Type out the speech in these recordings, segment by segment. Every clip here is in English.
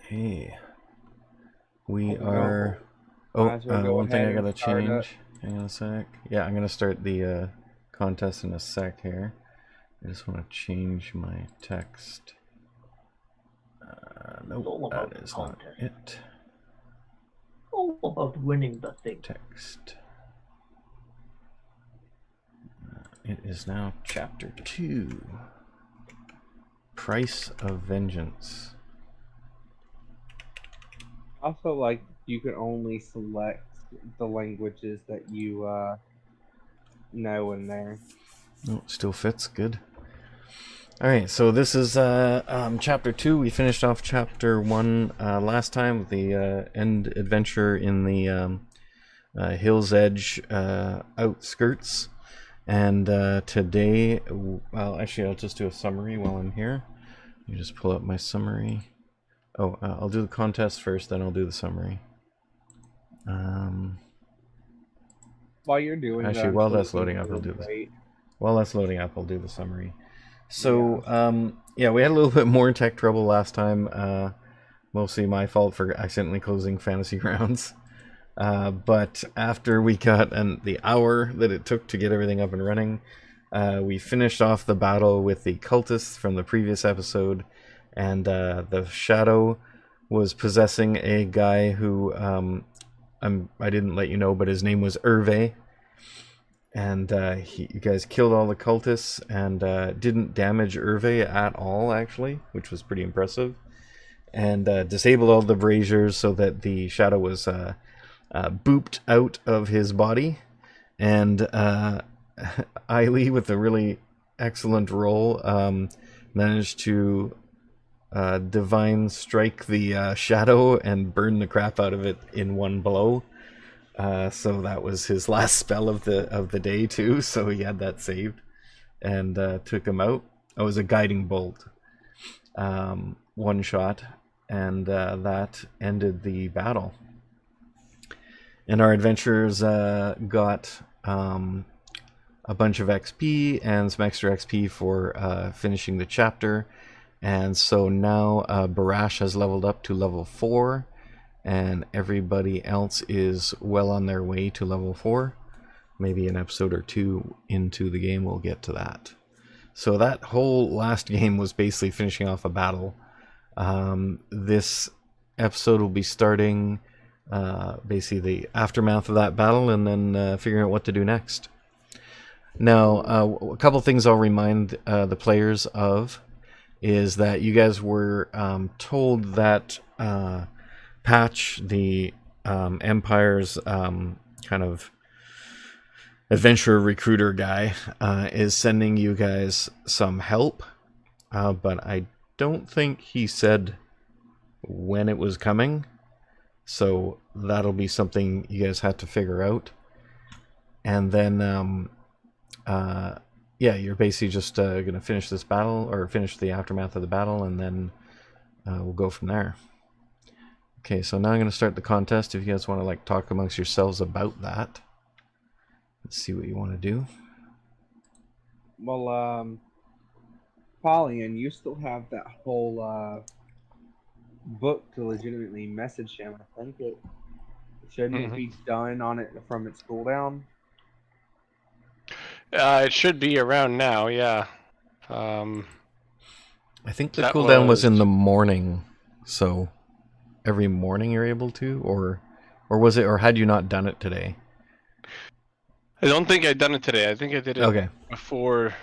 Hey, we Well, are. might Oh, as well go one thing ahead I and gotta start up. change. Hang on a sec. Yeah, I'm gonna start the contest in a sec here. I just want to change my text. It's Nope, all that about the is not contest. it. All about winning the thing. Text. It is now Chapter 2. Price of Vengeance. Also, like, you can only select the languages that you know in there. Oh, still fits. Good. Alright, so this is Chapter 2. We finished off Chapter 1 last time with the end adventure in the Hill's Edge outskirts. And today, well, actually, I'll just do a summary while I'm here. Let me just pull up my summary. Oh, I'll do the contest first, then I'll do the summary. While you're doing that, Actually, I'm while still that's looking loading at up, the I'll do this. website. While that's loading up, I'll do the summary. So, Yeah. yeah, we had a little bit more tech trouble last time. Mostly my fault for accidentally closing fantasy rounds. But after we got the hour that it took to get everything up and running, we finished off the battle with the cultists from the previous episode, and the shadow was possessing a guy who I didn't let you know, but his name was Hervé. And you guys killed all the cultists and didn't damage Hervé at all, actually, which was pretty impressive. And disabled all the braziers so that the shadow was booped out of his body. And Eiley, with a really excellent roll, managed to divine strike the shadow and burn the crap out of it in one blow. So that was his last spell of the day too. So he had that saved and took him out. It was a guiding bolt, one shot, and that ended the battle. And our adventurers got a bunch of XP and some extra XP for finishing the chapter. And so now Barash has leveled up to level 4, and everybody else is well on their way to level 4. Maybe an episode or two into the game we'll get to that. So that whole last game was basically finishing off a battle. This episode will be starting basically the aftermath of that battle and then figuring out what to do next. Now, a couple things I'll remind the players of is that you guys were told that Patch, the Empire's kind of adventurer recruiter guy, is sending you guys some help, but I don't think he said when it was coming, so that'll be something you guys have to figure out. And then yeah, you're basically just gonna finish this battle, or finish the aftermath of the battle, and then we'll go from there. Okay, so now I'm gonna start the contest. If you guys want to like talk amongst yourselves about that, let's see what you want to do. Well, Paulian, you still have that whole book to legitimately message him. I think it shouldn't it be done on it from its cooldown? It should be around now, yeah. I think the That cooldown was was in the morning, so every morning you're able to, or was it, or had you not done it today? I don't think I'd done it today. I think I did it Okay. before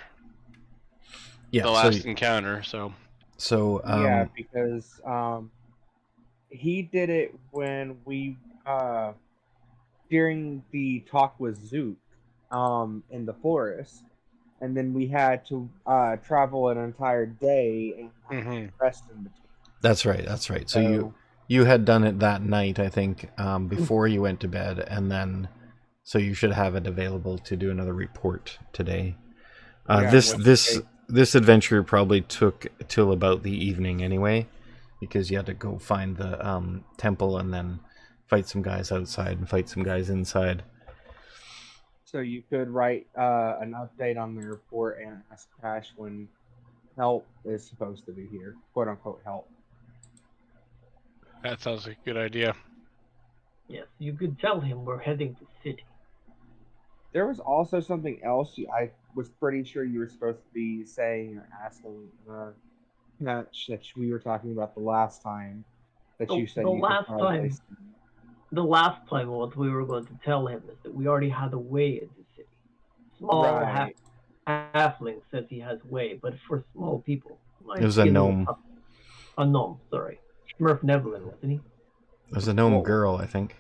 Yeah. the last encounter. So Yeah, because he did it when we during the talk with Zook in the forest, and then we had to travel an entire day and rest in between. That's right. That's right. So So you had done it that night, I think, before you went to bed, and then so you should have it available to do another report today. yeah, This adventure probably took till about the evening anyway, because you had to go find the temple and then fight some guys outside and fight some guys inside. so you could write an update on the report and ask Cash when help is supposed to be here, quote unquote help. That sounds like a good idea. Yes, you could tell him we're heading to city. There was also something else I was pretty sure you were supposed to be saying or asking Patch that we were talking about the last time that you said The you could last probably time, what we were going to tell him is that we already had a way into city. Small Right. halfling says he has way, but for small people, It was a gnome. A gnome, sorry. Smurf Nevlin, wasn't he? It was a gnome Well, girl, I think.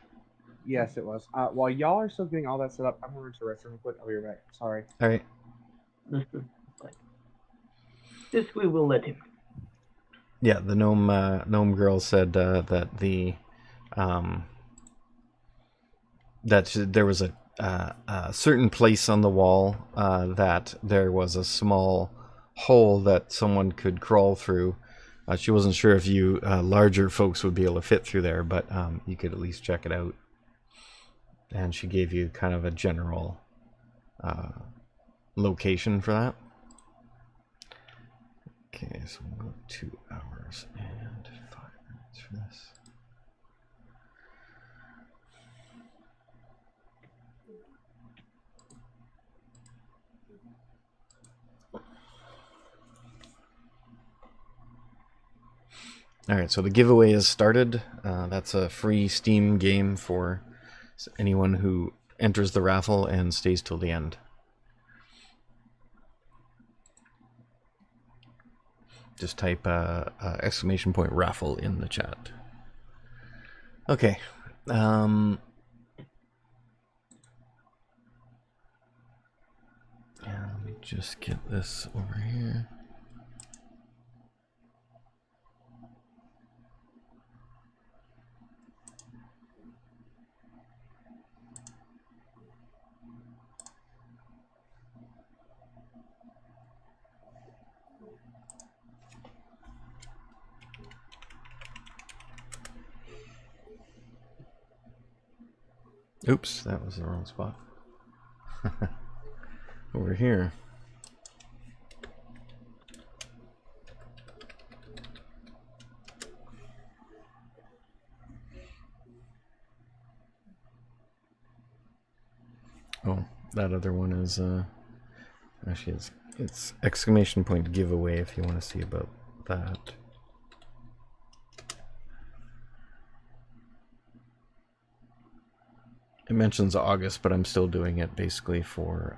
Yes, it was. While y'all are still getting all that set up, I'm going to rest real quick. I'll be right back. Sorry. All right. This is fine. This we will let him. Yeah, the gnome girl said that there was a certain place on the wall that there was a small hole that someone could crawl through. She wasn't sure if you larger folks would be able to fit through there, but you could at least check it out. And she gave you kind of a general location for that. Okay, so we'll go 2 hours and 5 minutes for this. Alright, so the giveaway has started. That's a free Steam game for anyone who enters the raffle and stays till the end. Just type exclamation point raffle in the chat. Okay. Let me just get this over here. Oops, that was the wrong spot. Over here. Oh, that other one is actually it's exclamation point giveaway if you want to see about that. It mentions August, but I'm still doing it basically for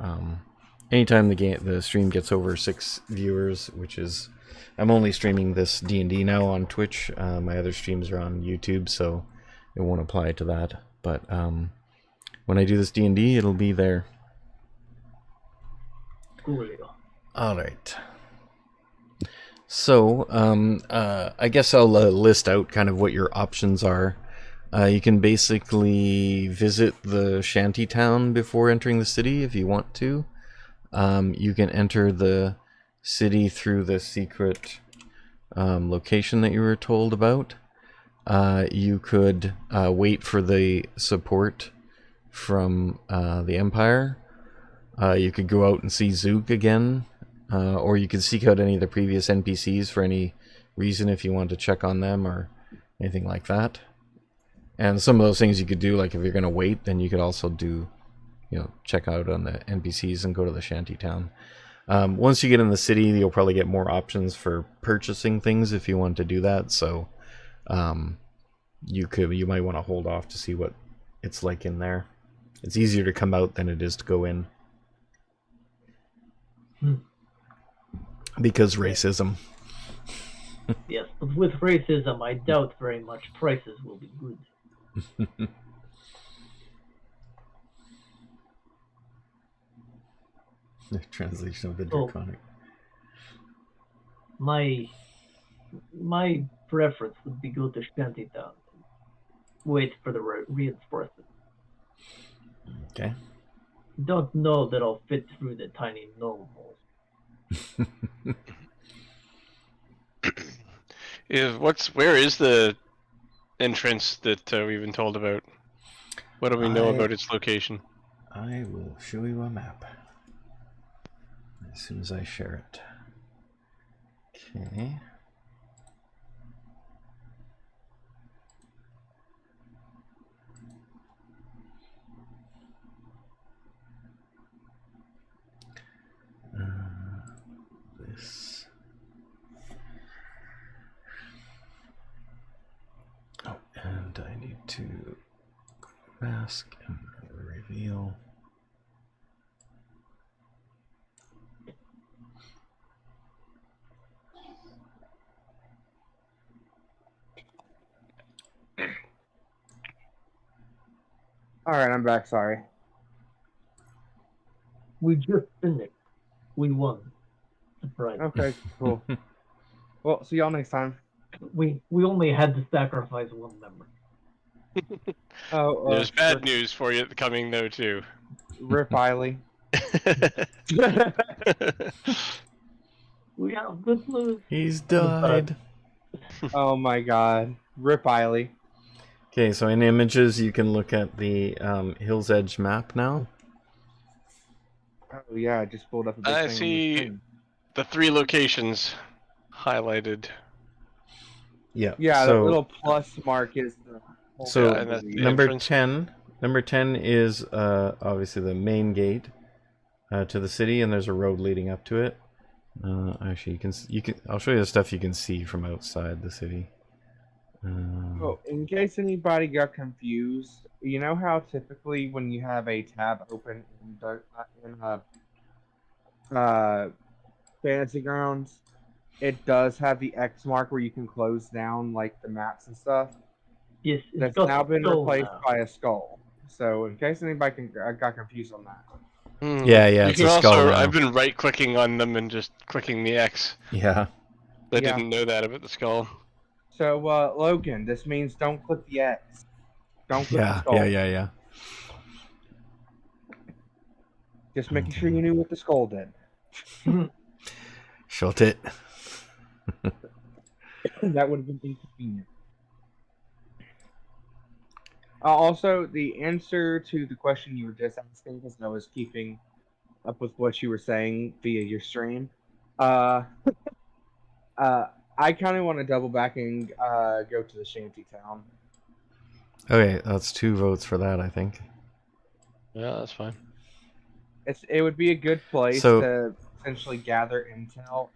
anytime the stream gets over 6 viewers, which is I'm only streaming this D&D now on Twitch. My other streams are on YouTube, so it won't apply to that. But when I do this D&D, it'll be there. Coolio. All right. So I guess I'll list out kind of what your options are. You can basically visit the shanty town before entering the city if you want to. You can enter the city through the secret location that you were told about. You could wait for the support from the Empire. You could go out and see Zook again, or you could seek out any of the previous NPCs for any reason if you want to check on them or anything like that. And some of those things you could do, like if you're going to wait, then you could also do, check out on the NPCs and go to the shanty town. Once you get in the city, you'll probably get more options for purchasing things if you want to do that. So you might want to hold off to see what it's like in there. It's easier to come out than it is to go in. Because racism. Yes, but with racism, I doubt very much prices will be good. The translation of the draconic. My preference would be go to Shantytown. Wait for the reinforcement. Okay. Don't know that I'll fit through the tiny gnome holes. Where is the entrance that we've been told about? What do we know about its location? I will show you a map as soon as I share it. Okay. to mask and reveal. All right, I'm back. Sorry. We just finished. We won. Surprise. Okay, cool. Well, see y'all next time. We only had to sacrifice one member. Oh, There's bad news for you coming though too. Rip Eiley. We have good news. He's died. Oh my God, Rip Eiley. Okay, so in images you can look at the Hill's Edge map now. Oh yeah, I just pulled up a big I thing on the see screen. the 3 locations highlighted. Yeah. Yeah, so, the little plus mark is the whole So, Yeah, and that's the number entrance. 10. Number 10 is obviously the main gate to the city, and there's a road leading up to it. Actually, you can. I'll show you the stuff you can see from outside the city. Oh, in case anybody got confused, you know how typically when you have a tab open in Fantasy Grounds, it does have the X mark where you can close down like the maps and stuff. Yes, it's That's got now been skull replaced now. by a skull. So in case anybody got confused on that. Yeah, You it's can a skull also. now. I've been right-clicking on them and just clicking the X. Yeah. I Yeah. didn't know that about the skull. So Logan, this means don't click the X. Don't click the Yeah. skull. Yeah. Just making sure you knew what the skull did. Shut it. That would have been inconvenient. Also, the answer to the question you were just asking, because I was keeping up with what you were saying via your stream, I kind of want to double back and go to the shanty town. Okay, that's 2 votes for that, I think. Yeah, that's fine. It would be a good place So- to essentially gather intel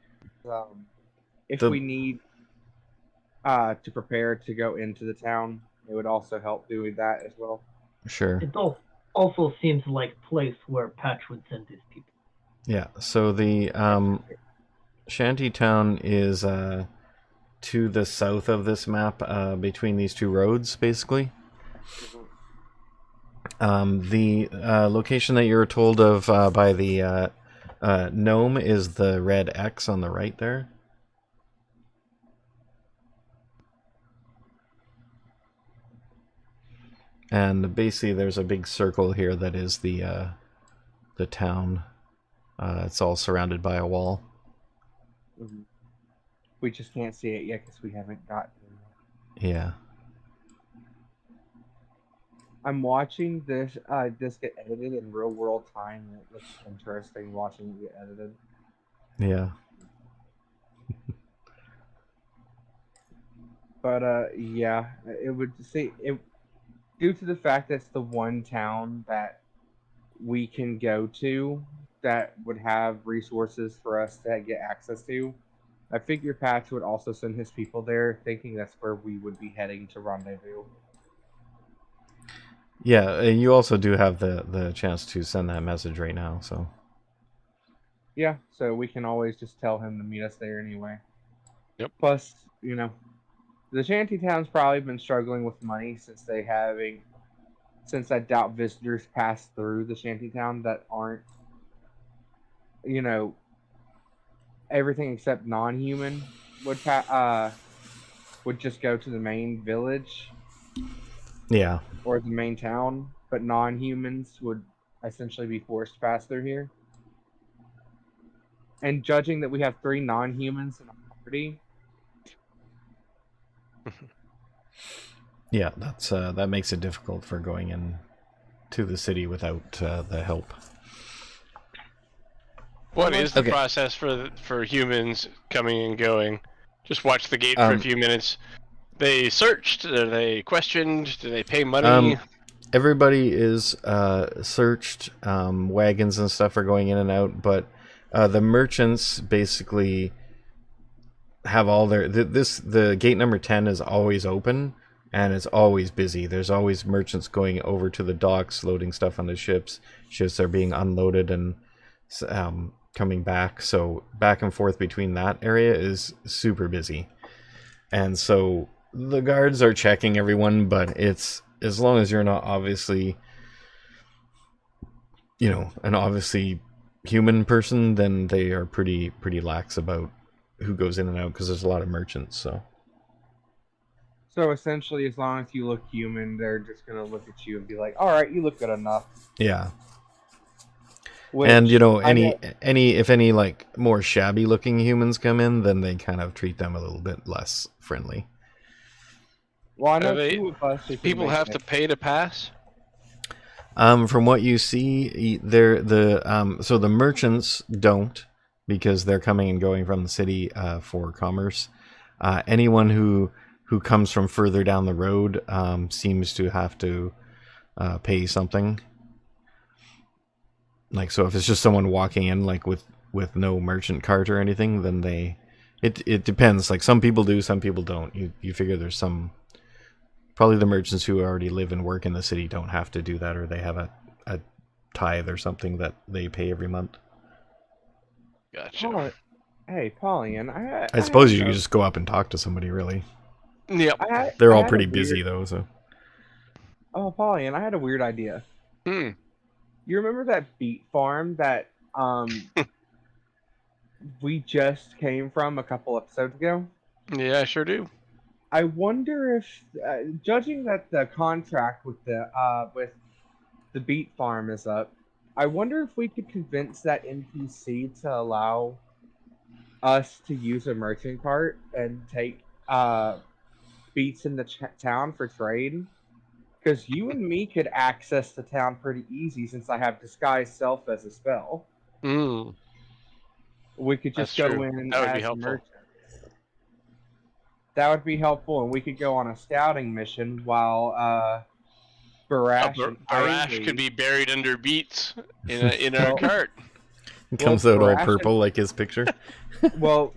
if The- we need to prepare to go into the town. It would also help doing that as well. Sure. It also seems like a place where Patch would send his people. Yeah. So the shanty town is to the south of this map, between these 2 roads, basically. The location that you were told of by the gnome is the red X on the right there. And basically there's a big circle here that is the town. It's all surrounded by a wall. We just can't see it yet because we haven't gotten it. Yeah. I'm watching this get edited in real world time, and it looks interesting watching it get edited. Yeah. But yeah, it would say it due to the fact that it's the one town that we can go to that would have resources for us to get access to. I figure Patch would also send his people there, thinking that's where we would be heading to rendezvous. Yeah, and you also do have the chance to send that message right now, so. Yeah, so we can always just tell him to meet us there anyway. Yep. Plus, you know, the shantytown's probably been struggling with money since I doubt visitors pass through the shantytown that aren't, you know, everything except non-human would just go to the main village. Yeah. Or the main town, but non-humans would essentially be forced to pass through here. And judging that we have 3 non-humans in a party, Yeah, that's that makes it difficult for going in to the city without the help. What is the Okay. process for humans coming and going? Just watch the gate for a few minutes. They searched? Are they questioned? Do they pay money? Everybody is searched. Wagons and stuff are going in and out, but the merchants basically have all their the gate number 10 is always open, and it's always busy. There's always merchants going over to the docks, loading stuff onto ships. Ships are being unloaded and coming back. So back and forth between that area is super busy. And so the guards are checking everyone, but it's as long as you're not obviously, an obviously human person, then they are pretty lax about who goes in and out because there's a lot of merchants. So essentially, as long as you look human, they're just gonna look at you and be like, "All right, you look good enough." Yeah. Which, And if any like more shabby looking humans come in, then they kind of treat them a little bit less friendly. Well, I know two of us. People have to pay to pass. From what you see, so the merchants don't, because they're coming and going from the city for commerce. Anyone who comes from further down the road seems to have to pay something. Like, so if it's just someone walking in like with no merchant cart or anything, then it depends. Like, some people do, some people don't. You figure there's some. Probably the merchants who already live and work in the city don't have to do that, or they have a tithe or something that they pay every month. Gotcha. Hey, Pauline, I suppose you could just go up and talk to somebody, really. Yep. They're all pretty busy, though, so. Oh, Pauline, I had a weird idea. Hmm. You remember that beet farm that we just came from a couple episodes ago? Yeah, I sure do. I wonder if, judging that the contract with the beet farm is up, I wonder if we could convince that NPC to allow us to use a merchant cart and take beets in the town for trade. Because you and me could access the town pretty easy since I have Disguise Self as a spell. Mm. We could just That's go true. in That would be as a helpful. merchant. That would be helpful, and we could go on a scouting mission while Barash and Barash Ivy- could be buried under beets in a cart. It comes out all Barash purple like his picture. Well,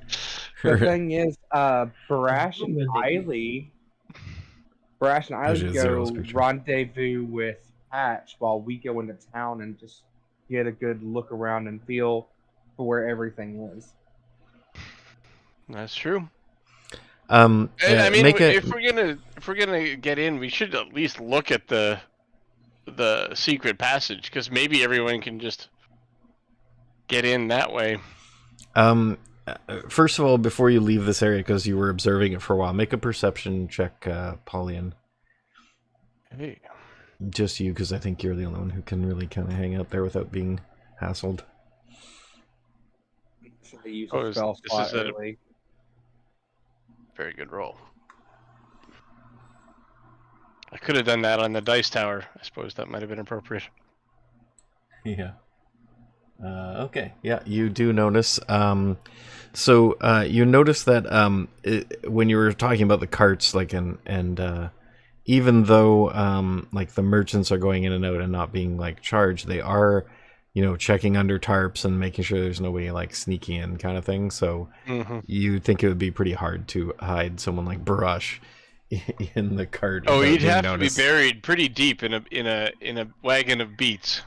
the thing is, Barash and There's Eiley a Zero's go picture. rendezvous with Patch while we go into town and just get a good look around and feel for where everything is. That's true. I I mean, if we're gonna get in, we should at least look at the secret passage, because maybe everyone can just get in that way. First of all, before you leave this area, because you were observing it for a while, make a perception check, Pauline. Hey. Just you, because I think you're the only one who can really kind of hang out there without being hassled. So they use Oh, a spell this slot is a- early. Very good roll. I could have done that on the dice tower. I suppose that might have been appropriate. Yeah. Okay. Yeah, you do notice. So you notice that when you were talking about the carts, like and even though like the merchants are going in and out and not being like charged, they are, checking under tarps and making sure there's nobody like sneaking in, kind of thing. So you think it would be pretty hard to hide someone like Barash in the cart. Oh, without he'd being have noticed. to be buried pretty deep in a wagon of beets.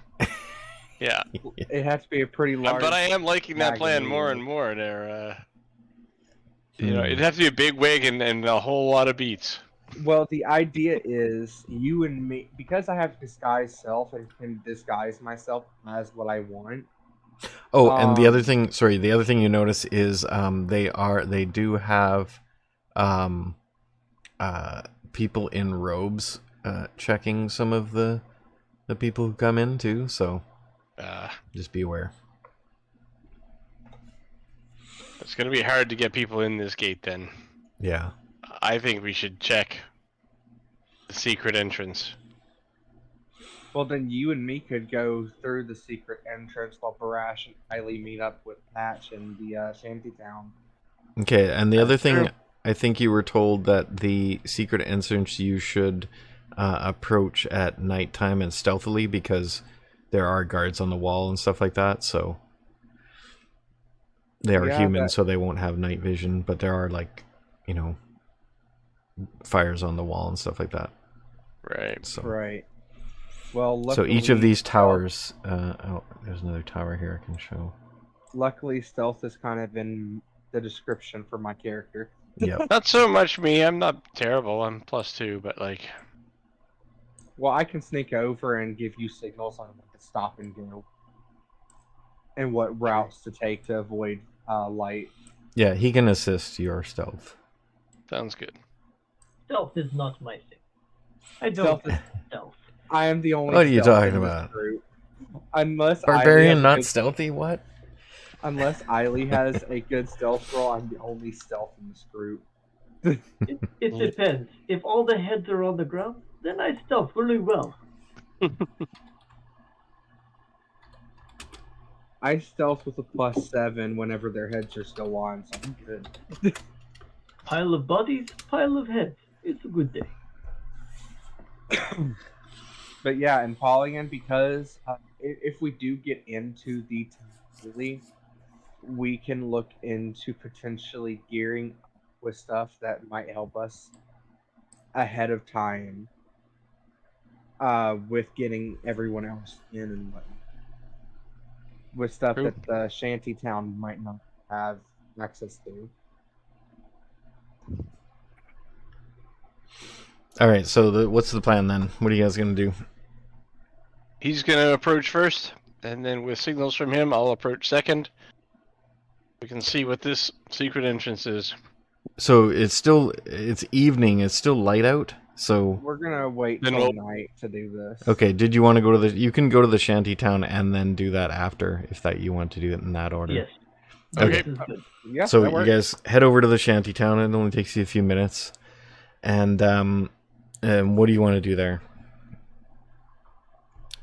Yeah. It has to be a pretty large. But I am liking that plan wagon, more yeah. and more there. It'd have to be a big wagon and a whole lot of beets. Well, the idea is you and me, because I have Disguise Self and can disguise myself as what I want. Oh, and the other thing you notice is they do have people in robes checking some of the people who come in too, so just be aware. It's going to be hard to get people in this gate then. Yeah. I think we should check the secret entrance. Well, then you and me could go through the secret entrance while Barash and Kylie meet up with Patch in the shantytown. Okay, and the other thing, true. I think you were told that the secret entrance you should approach at nighttime and stealthily, because there are guards on the wall and stuff like that, so they are Yeah, human, so they won't have night vision, but there are, like, fires on the wall and stuff like that. Right. So, Right. Well, so luckily, each of these towers. Oh, there's another tower here I can show. Luckily, stealth is kind of in the description for my character. Yep. Not so much me. I'm not terrible. I'm +2, but like. Well, I can sneak over and give you signals on when to stop and go, and what routes to take to avoid light. Yeah, he can assist your stealth. Sounds good. Stealth is not my thing. I Stealth don't is- stealth. I am the only. What are you stealth talking in this about? group. Unless Barbarian, Eiley not has a good- stealthy. What? Unless Eiley has a good stealth roll, I'm the only stealth in this group. It depends. If all the heads are on the ground, then I stealth really well. I stealth with a +7 whenever their heads are still on, so I'm good. Pile of bodies, pile of heads. It's a good day. But yeah, and Polygon, because if we do get into the daily, we can look into potentially gearing up with stuff that might help us ahead of time with getting everyone else in and whatnot. With stuff True. that the shanty town might not have access to. All right. So what's the plan then? What are you guys gonna do? He's gonna approach first, and then with signals from him, I'll approach second. We can see what this secret entrance is. So it's evening. It's still light out. So We're gonna wait Then till we'll- night to do this. okay. Did you want to go to the? You can go to the shanty town and then do that after, if that you want to do it in that order. Yes. Okay. This is good. Yeah, So that you works. guys head over to the shanty town. It only takes you a few minutes. And what do you want to do there?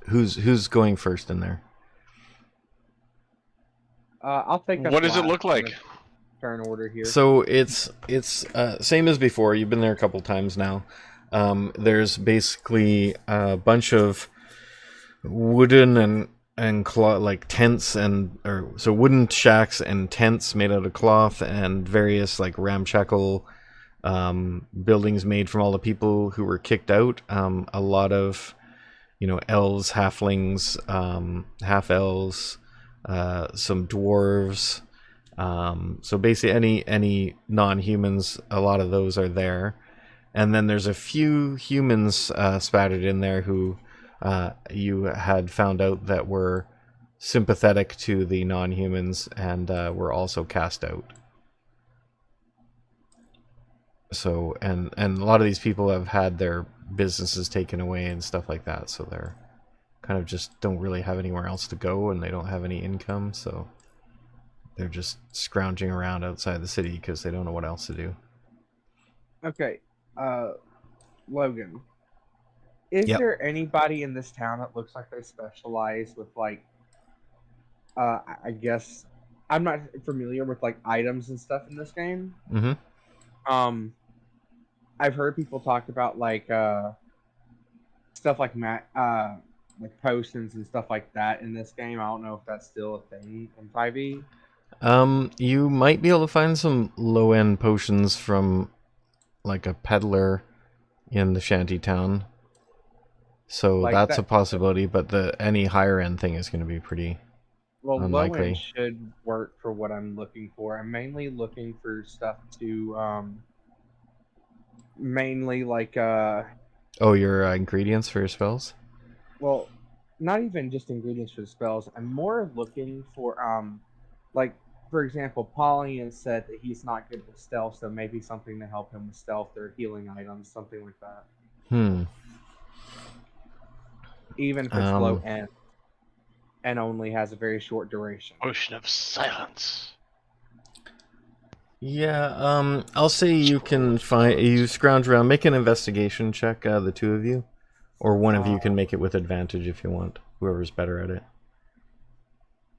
Who's going first in there? I'll take. What does it look like? Turn order here. So it's same as before. You've been there a couple times now. There's basically a bunch of wooden and cloth, like tents so wooden shacks and tents made out of cloth, and various like ramshackle buildings made from all the people who were kicked out. A lot of elves, halflings, half elves, some dwarves. So basically any non-humans, a lot of those are there. And then there's a few humans spattered in there who you had found out that were sympathetic to the non-humans and were also cast out. So and a lot of these people have had their businesses taken away and stuff like that, so they're kind of just don't really have anywhere else to go, and they don't have any income, so they're just scrounging around outside the city because they don't know what else to do. Okay, Logan, is Yep. there anybody in this town that looks like they specialize with like, I guess I'm not familiar with like items and stuff in this game. Mm-hmm. I've heard people talk about like stuff like like potions and stuff like that in this game. I don't know if that's still a thing in 5e. You might be able to find some low-end potions from like a peddler in the shanty town. So Like that's that- a possibility, but any higher-end thing is going to be pretty... Well, low Unlikely. end should work for what I'm looking for. I'm mainly looking for stuff to mainly like Oh, your ingredients for your spells? well, not even just ingredients for the spells. I'm more looking for like for example, Pauline said that he's not good with stealth, so maybe something to help him with stealth or healing items, something like that. Even if it's low end and only has a very short duration. Ocean of silence. Yeah, I'll say you can you scrounge around, make an investigation check, the two of you. Or one of you can make it with advantage if you want, whoever's better at it.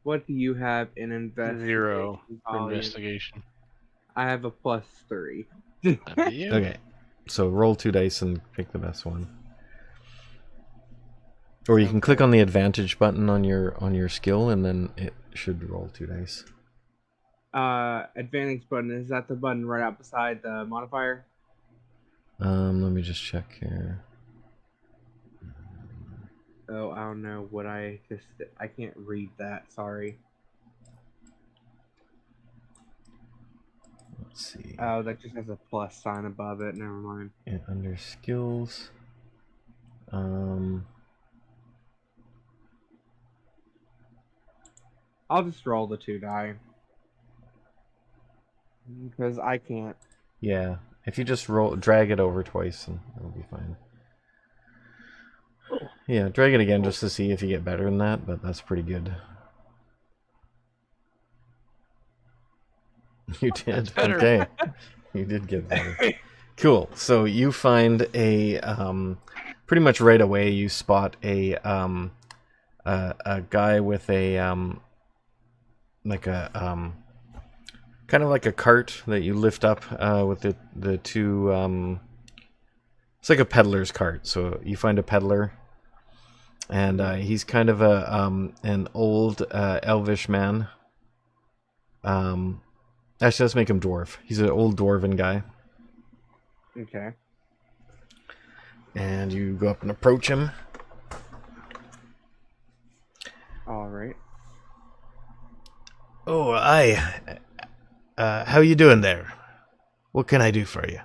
What do you have in investigation? 0 for Pauline? investigation. I have a +3. That'd be you. Okay, so roll 2 dice and pick the best one. Or you can click on the advantage button on your skill, and then it should roll 2 dice. Advantage button, is that the button right out beside the modifier? Let me just check here. Oh, I don't know what I can't read that. Sorry. Let's see. Oh, that just has a plus sign above it. Never mind. Yeah, under skills. I'll just roll the 2 die. Because I can't. Yeah, if you just drag it over twice, and it'll be fine. Yeah, drag it again just to see if you get better than that, but that's pretty good. You did? Okay. You did get better. Cool. So you find a, pretty much right away you spot a guy with a, like a, kind of like a cart that you lift up, with the two, it's like a peddler's cart. So you find a peddler, and he's kind of an old elvish man. Actually, let's make him dwarf. He's an old dwarven guy. Okay. And you go up and approach him. All right. Oh, how you doing there? What can I do for you?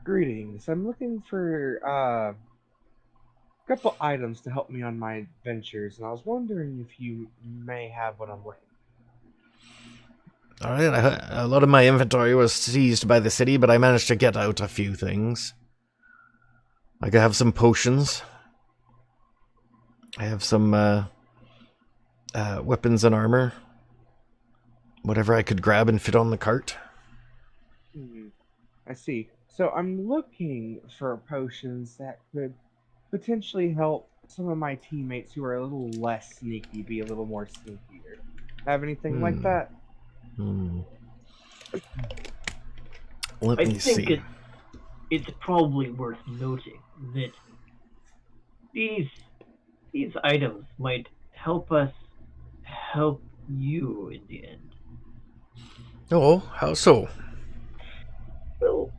Greetings. I'm looking for a couple items to help me on my adventures, and I was wondering if you may have what I'm looking All right, a lot of my inventory was seized by the city, but I managed to get out a few things. I could have some potions. I have some weapons and armor. Whatever I could grab and fit on the cart. I see. So I'm looking for potions that could potentially help some of my teammates who are a little less sneaky be a little more sneakier. Have anything like that? Let me see. I think it's probably worth noting that these items might help us help you in the end. Oh, how so? Well,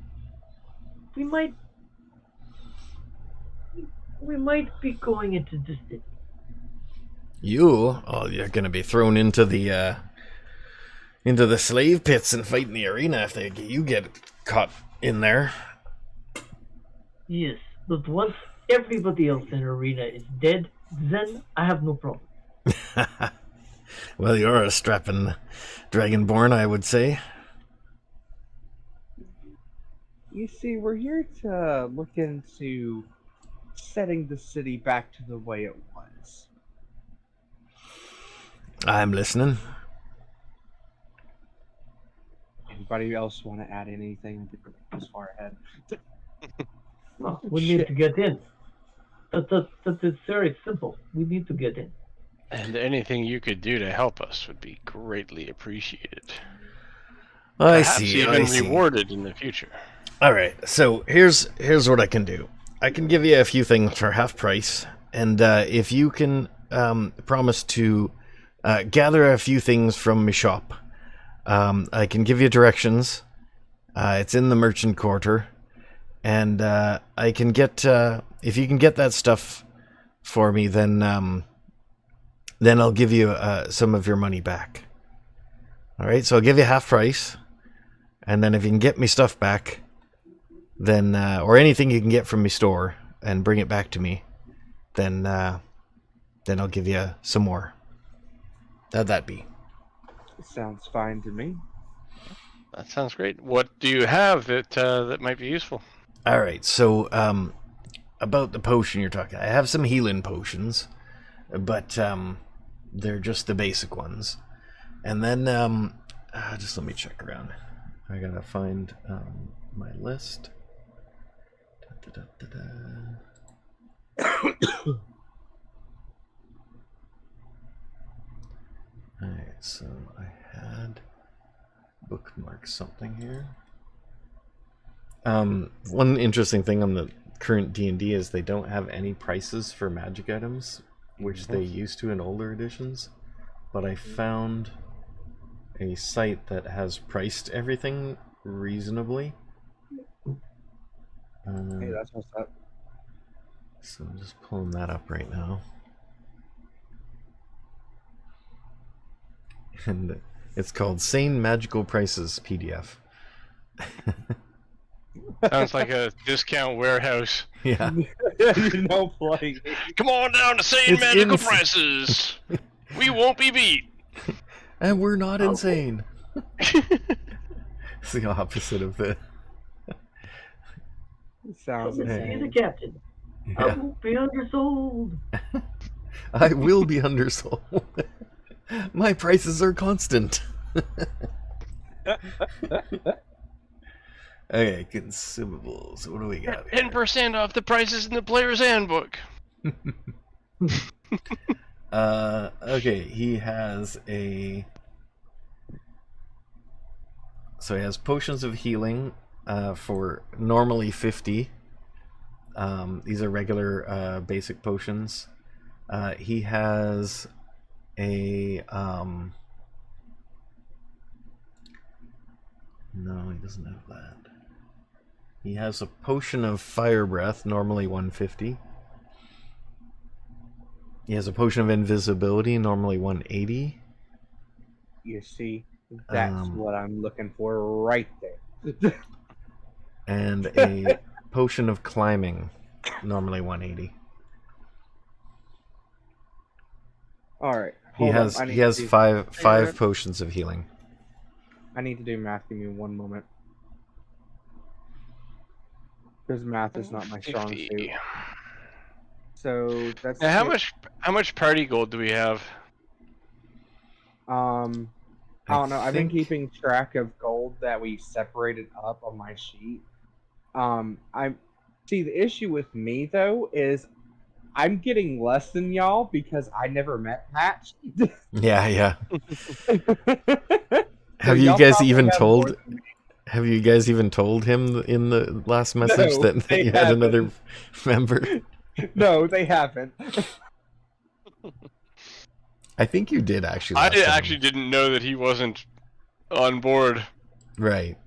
we might be going into the city. You? Oh, you're gonna be thrown into the slave pits and fight in the arena if you get caught in there. Yes, but once everybody else in the arena is dead, then I have no problem. Well, you're a strapping dragonborn, I would say. You see, we're here to look into setting the city back to the way it was. I'm listening. Anybody else want to add anything this far ahead? Well, we need to get in. That's very simple. We need to get in. And anything you could do to help us would be greatly appreciated. I Perhaps see. even I see. rewarded in the future. All right. So here's what I can do. I can give you a few things for half price, and if you can promise to gather a few things from my shop, I can give you directions. It's in the merchant quarter, and I can get if you can get that stuff for me, then I'll give you some of your money back. All right, so I'll give you half price, and then if you can get me stuff back, then or anything you can get from my store and bring it back to me, then I'll give you some more. How'd that be? Sounds fine to me. That sounds great. What do you have that might be useful? All right, so about the potion you're talking, I have some healing potions, but they're just the basic ones. And then just let me check around. I gotta find my list. Alright, so I had bookmarked something here. One interesting thing on the current D&D is they don't have any prices for magic items, which they used to in older editions. But I found a site that has priced everything reasonably. Hey, that's what's up. So I'm just pulling that up right now. And it's called Sane Magical Prices PDF. Sounds like a discount warehouse. Yeah. No play. Come on down to Sane It's Magical Prices. We won't be beat. And we're not Oh. insane. It's the opposite of the... Sounds Come and see the insane. captain. I Yeah. won't be undersold. I will be undersold. My prices are constant. Okay, consumables. What do we got here? 10% off the prices in the player's handbook. Okay, he has a... So he has potions of healing for normally 50. These are regular basic potions. He has a... No, he doesn't have that. He has a potion of fire breath, normally 150. He has a potion of invisibility, normally 180. You see, that's what I'm looking for right there. And a potion of climbing, normally 180. All right. He has five potions of healing. I need to do math. Give me one moment. Because math is not my strong 50. suit. So that's Now, how much party gold do we have? I don't know. I've been think- keeping track of gold that we separated up on my sheet. I see the issue with me though is I'm getting less than y'all because I never met Patch. Yeah. So Have you y'all guys probably even have told? more than me. Have you guys even told him in the last message No, that they you had haven't. another member? No, they haven't. I think you did actually. I last time. actually didn't know that he wasn't on board. Right.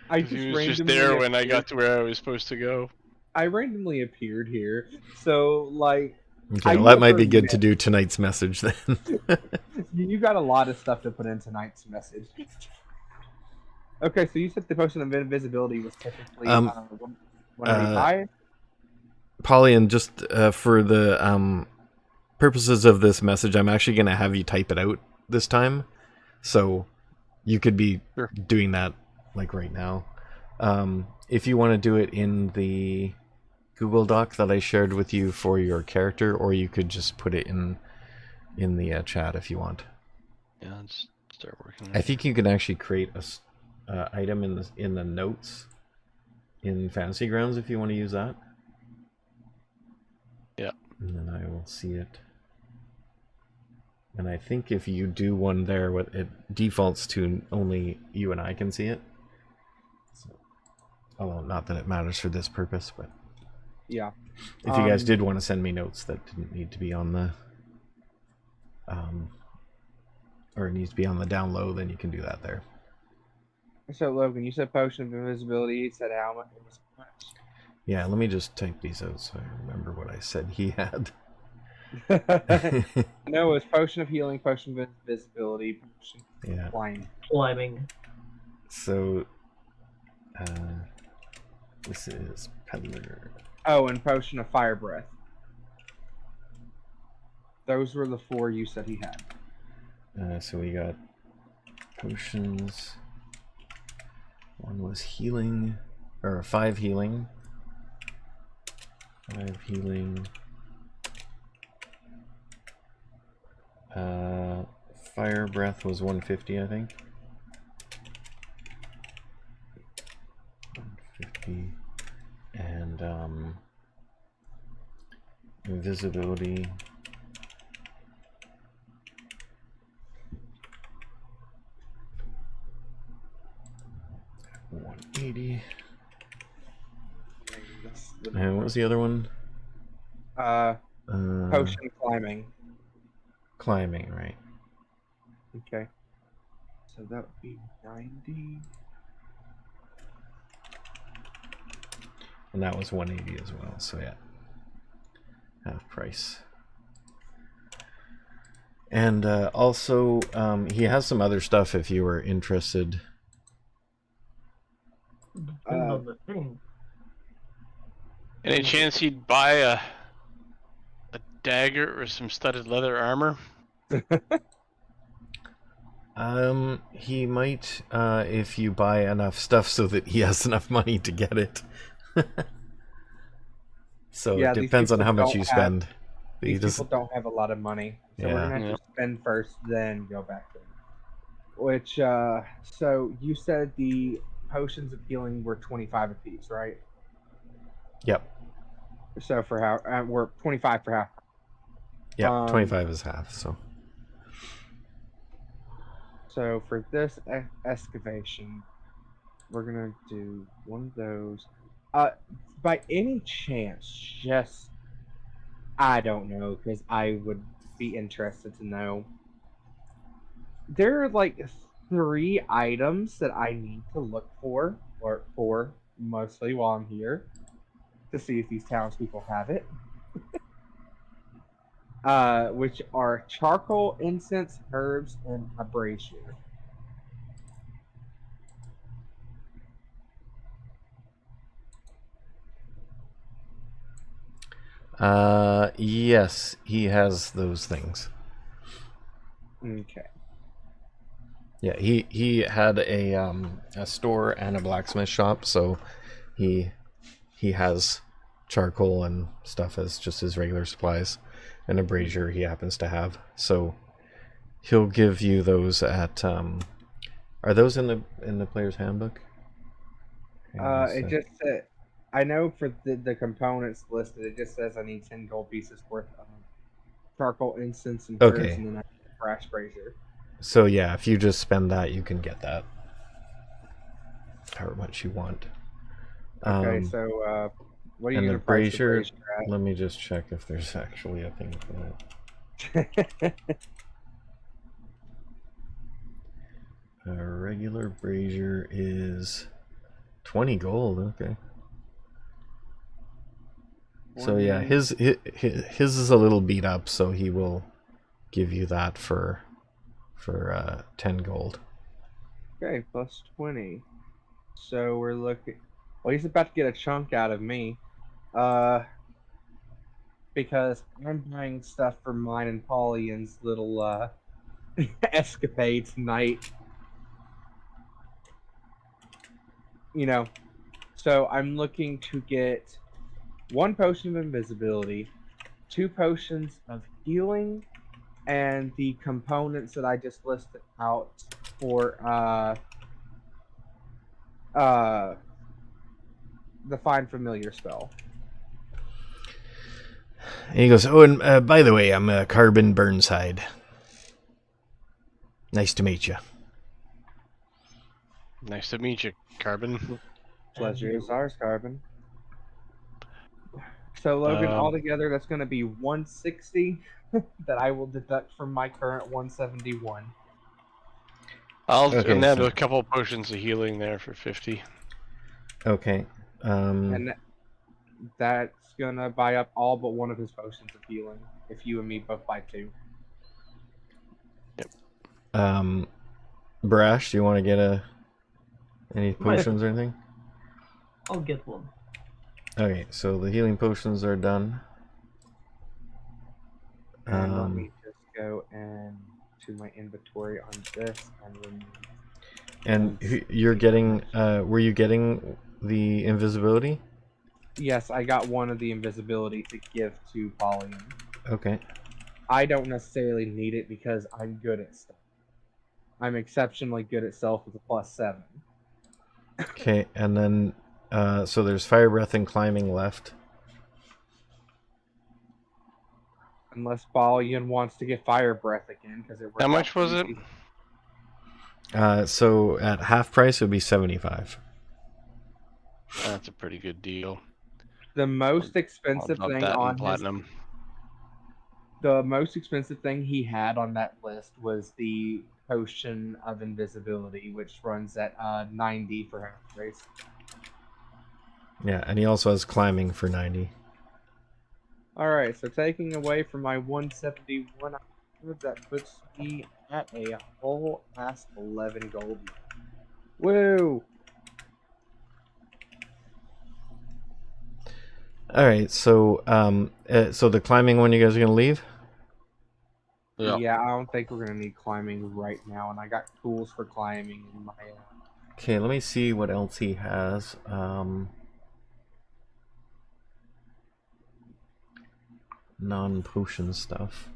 I 'Cause just he was just randomly there when I appeared. got to where I was supposed to go. I randomly appeared here, so like Okay, I well, that might be never good met- to do tonight's message then. you got a lot of stuff to put in tonight's message. Okay, so you said the potion of invisibility was typically 185. Polly, and just for the purposes of this message, I'm actually going to have you type it out this time. So you could be Sure. doing that like right now. If you want to do it in the Google Doc that I shared with you for your character, or you could just put it in the chat if you want. Yeah, let's start working. I think you can actually create a item in the notes in Fantasy Grounds if you want to use that. Yeah. And then I will see it. And I think if you do one there, it defaults to only you and I can see it. So, although not that it matters for this purpose, but Yeah. if you guys did want to send me notes that didn't need to be on the or it needs to be on the down low, then you can do that there. So Logan, you said potion of invisibility. You said how much? It was how Yeah, let me just type these out so I remember what I said he had. much? No, it was potion of healing, potion of invisibility, potion of Yeah. flying. Climbing. So, this is Peddler. Oh, and potion of fire breath. Those were the 4 you said he had. So we got potions. One was healing, or 5 healing. 5 healing. Fire breath was 150, I think. 150. And invisibility. $180. And what was the other one? Potion climbing. Climbing, right? Okay. So that would be 90. And that was 180 as well, so yeah. Half price. And also, he has some other stuff if you were interested. Depends on the thing. Any chance he'd buy a dagger or some studded leather armor? He might, if you buy enough stuff so that he has enough money to get it. So Yeah, it these depends on people how much don't you have- spend. These people don't have a lot of money, so we're Yeah. gonna have to spend first, then go back to them. Which, so you said the potions of healing were 25 apiece, right? Yep. So for how we're 25 for half. Yep. 25 is half. So for this excavation, we're gonna do one of those. By any chance, just I don't know, because I would be interested to know. There are like 3 items that I need to look for, or for mostly while I'm here, to see if these townspeople have it. Which are charcoal, incense, herbs, and a brazier. Yes, he has those things. Okay. Yeah, he had a store and a blacksmith shop, so he has charcoal and stuff as just his regular supplies, and a brazier he happens to have. So he'll give you those at are those in the player's handbook? Hang on a It sec. just said, I know for the components listed, it just says I need 10 gold pieces worth of charcoal, incense, and herbs, Okay. and then I need a brass brazier. So yeah, if you just spend that, you can get that. However much you want. Okay, so what are you And the gonna price the brazier, brazier let me just check if there's actually a thing for that. at? A regular brazier is 20 gold. Okay. So yeah, his is a little beat up, so he will give you that for 10 gold. Okay, plus 20. So we're looking. Well, he's about to get a chunk out of me. Because I'm buying stuff for mine and Paulian's little escapade tonight. You know, so I'm looking to get 1 potion of invisibility, 2 potions of healing, and the components that I just listed out for the Find Familiar spell. And he goes, oh, and by the way, I'm Carbon Burnside. Nice to meet you. Nice to meet you, Carbon. Pleasure is ours, Carbon. So Logan, altogether, that's going to be 160 that I will deduct from my current 171. I'll Okay, add so- a couple potions of healing there for 50. Okay. And that's going to buy up all but one of his potions of healing, if you and me both buy 2. Brash, do you want to get any potions or anything? I'll get one. Okay, so the healing potions are done. And let me just go to my inventory on this and remove. And you're getting, were you getting the invisibility? Yes, I got one of the invisibility to give to Paulian. Okay. I don't necessarily need it because I'm good at stuff. I'm exceptionally good at stealth with a +7. Okay, and then, so there's fire breath and climbing left. Unless Paulian wants to get fire breath again, because it works. How much was it? So at half price, it would be 75. That's a pretty good deal. The most expensive I'll drop thing that in on platinum. the most expensive thing he had on that list was the potion of invisibility, which runs at 90 for half price. Yeah, and he also has climbing for 90. Alright, so taking away from my 171, that puts me at a whole ass 11 gold. Woo! All right, so so the climbing one, you guys are gonna leave? Yeah, I don't think we're gonna need climbing right now, and I got tools for climbing in my. Okay, let me see what else he has. Non-potion stuff.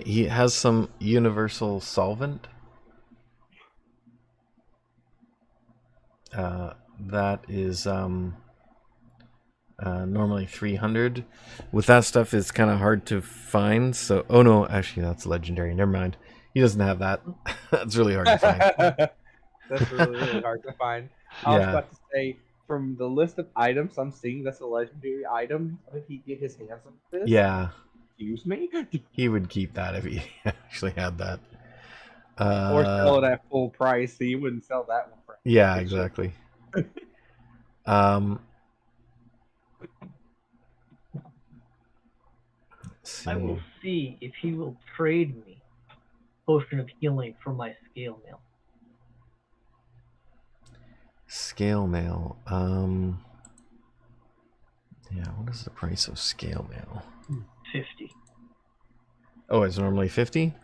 He has some universal solvent. That is normally 300. With that stuff, it's kind of hard to find. So, oh no, actually, that's legendary. Never mind. He doesn't have that. That's really hard to find. That's really hard to find. I was Yeah, about to say, from the list of items I'm seeing, that's a legendary item. How did he get his hands on this? yeah. Excuse me? He would keep that if he actually had that. Or sell it at full price, so you wouldn't sell that one for Yeah, for sure. exactly. Um, let's I will see. see if he will trade me potion of healing for my scale mail. Scale mail. Yeah, what is the price of scale mail? 50. Oh, it's normally 50?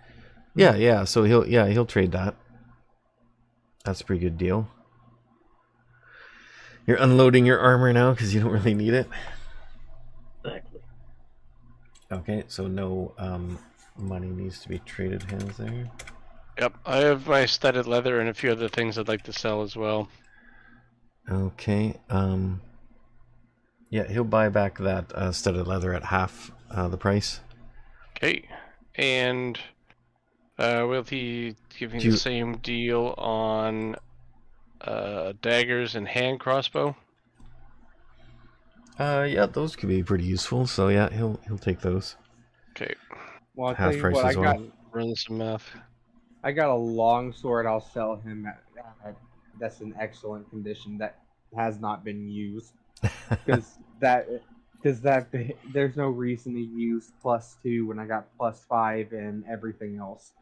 Yeah, yeah, so he'll trade that. That's a pretty good deal. You're unloading your armor now because you don't really need it. Exactly. Okay, so no money needs to be traded hands there. Yep, I have my studded leather and a few other things I'd like to sell as well. Okay, yeah, he'll buy back that studded leather at half the price. Okay, and will he give me the same deal on daggers and hand crossbow? Yeah, those could be pretty useful. So yeah, he'll take those. Okay. Well, I'll Half tell you price what, as well. Run some math. I got a long sword. I'll sell him at that's in excellent condition that has not been used because there's no reason to use +2 when I got +5 and everything else.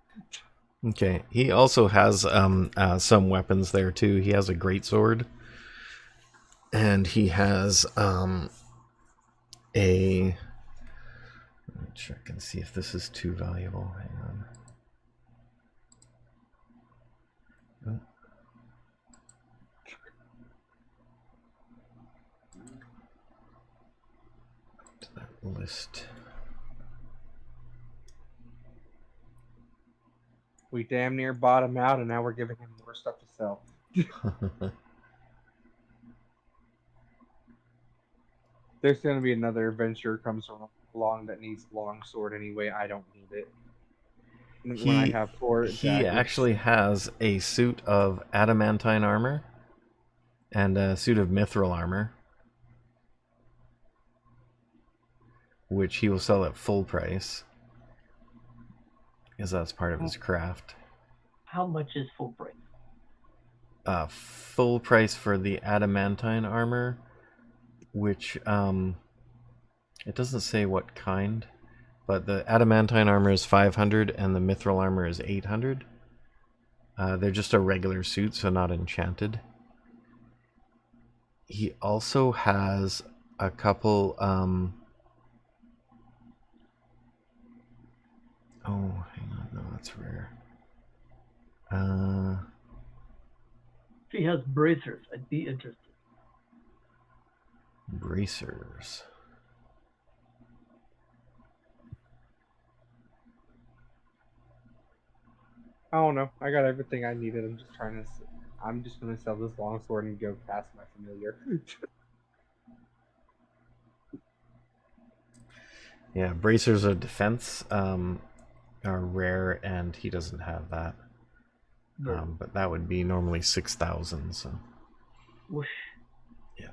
Okay, he also has some weapons there too. He has a great sword, and he has a. Let me check and see if this is too valuable. Hang on. Oh. To that list. We damn near bought him out, and now we're giving him more stuff to sell. There's going to be another adventure comes along that needs a long sword anyway. I don't need it. When I have 4 he daggers. actually has a suit of adamantine armor and a suit of mithril armor, which he will sell at full price because that's part of his craft. How much is full price? Full price for the adamantine armor, which it doesn't say what kind, but the adamantine armor is 500 and the mithril armor is 800. They're just a regular suit, so not enchanted. He also has a couple oh, hang on, no, that's rare. If he has bracers, I'd be interested. Bracers. I don't know. I got everything I needed. I'm just gonna sell this longsword and go past my familiar. Yeah, bracers of defense are rare, and he doesn't have that. But that would be normally 6,000. So. Whoosh. Yeah.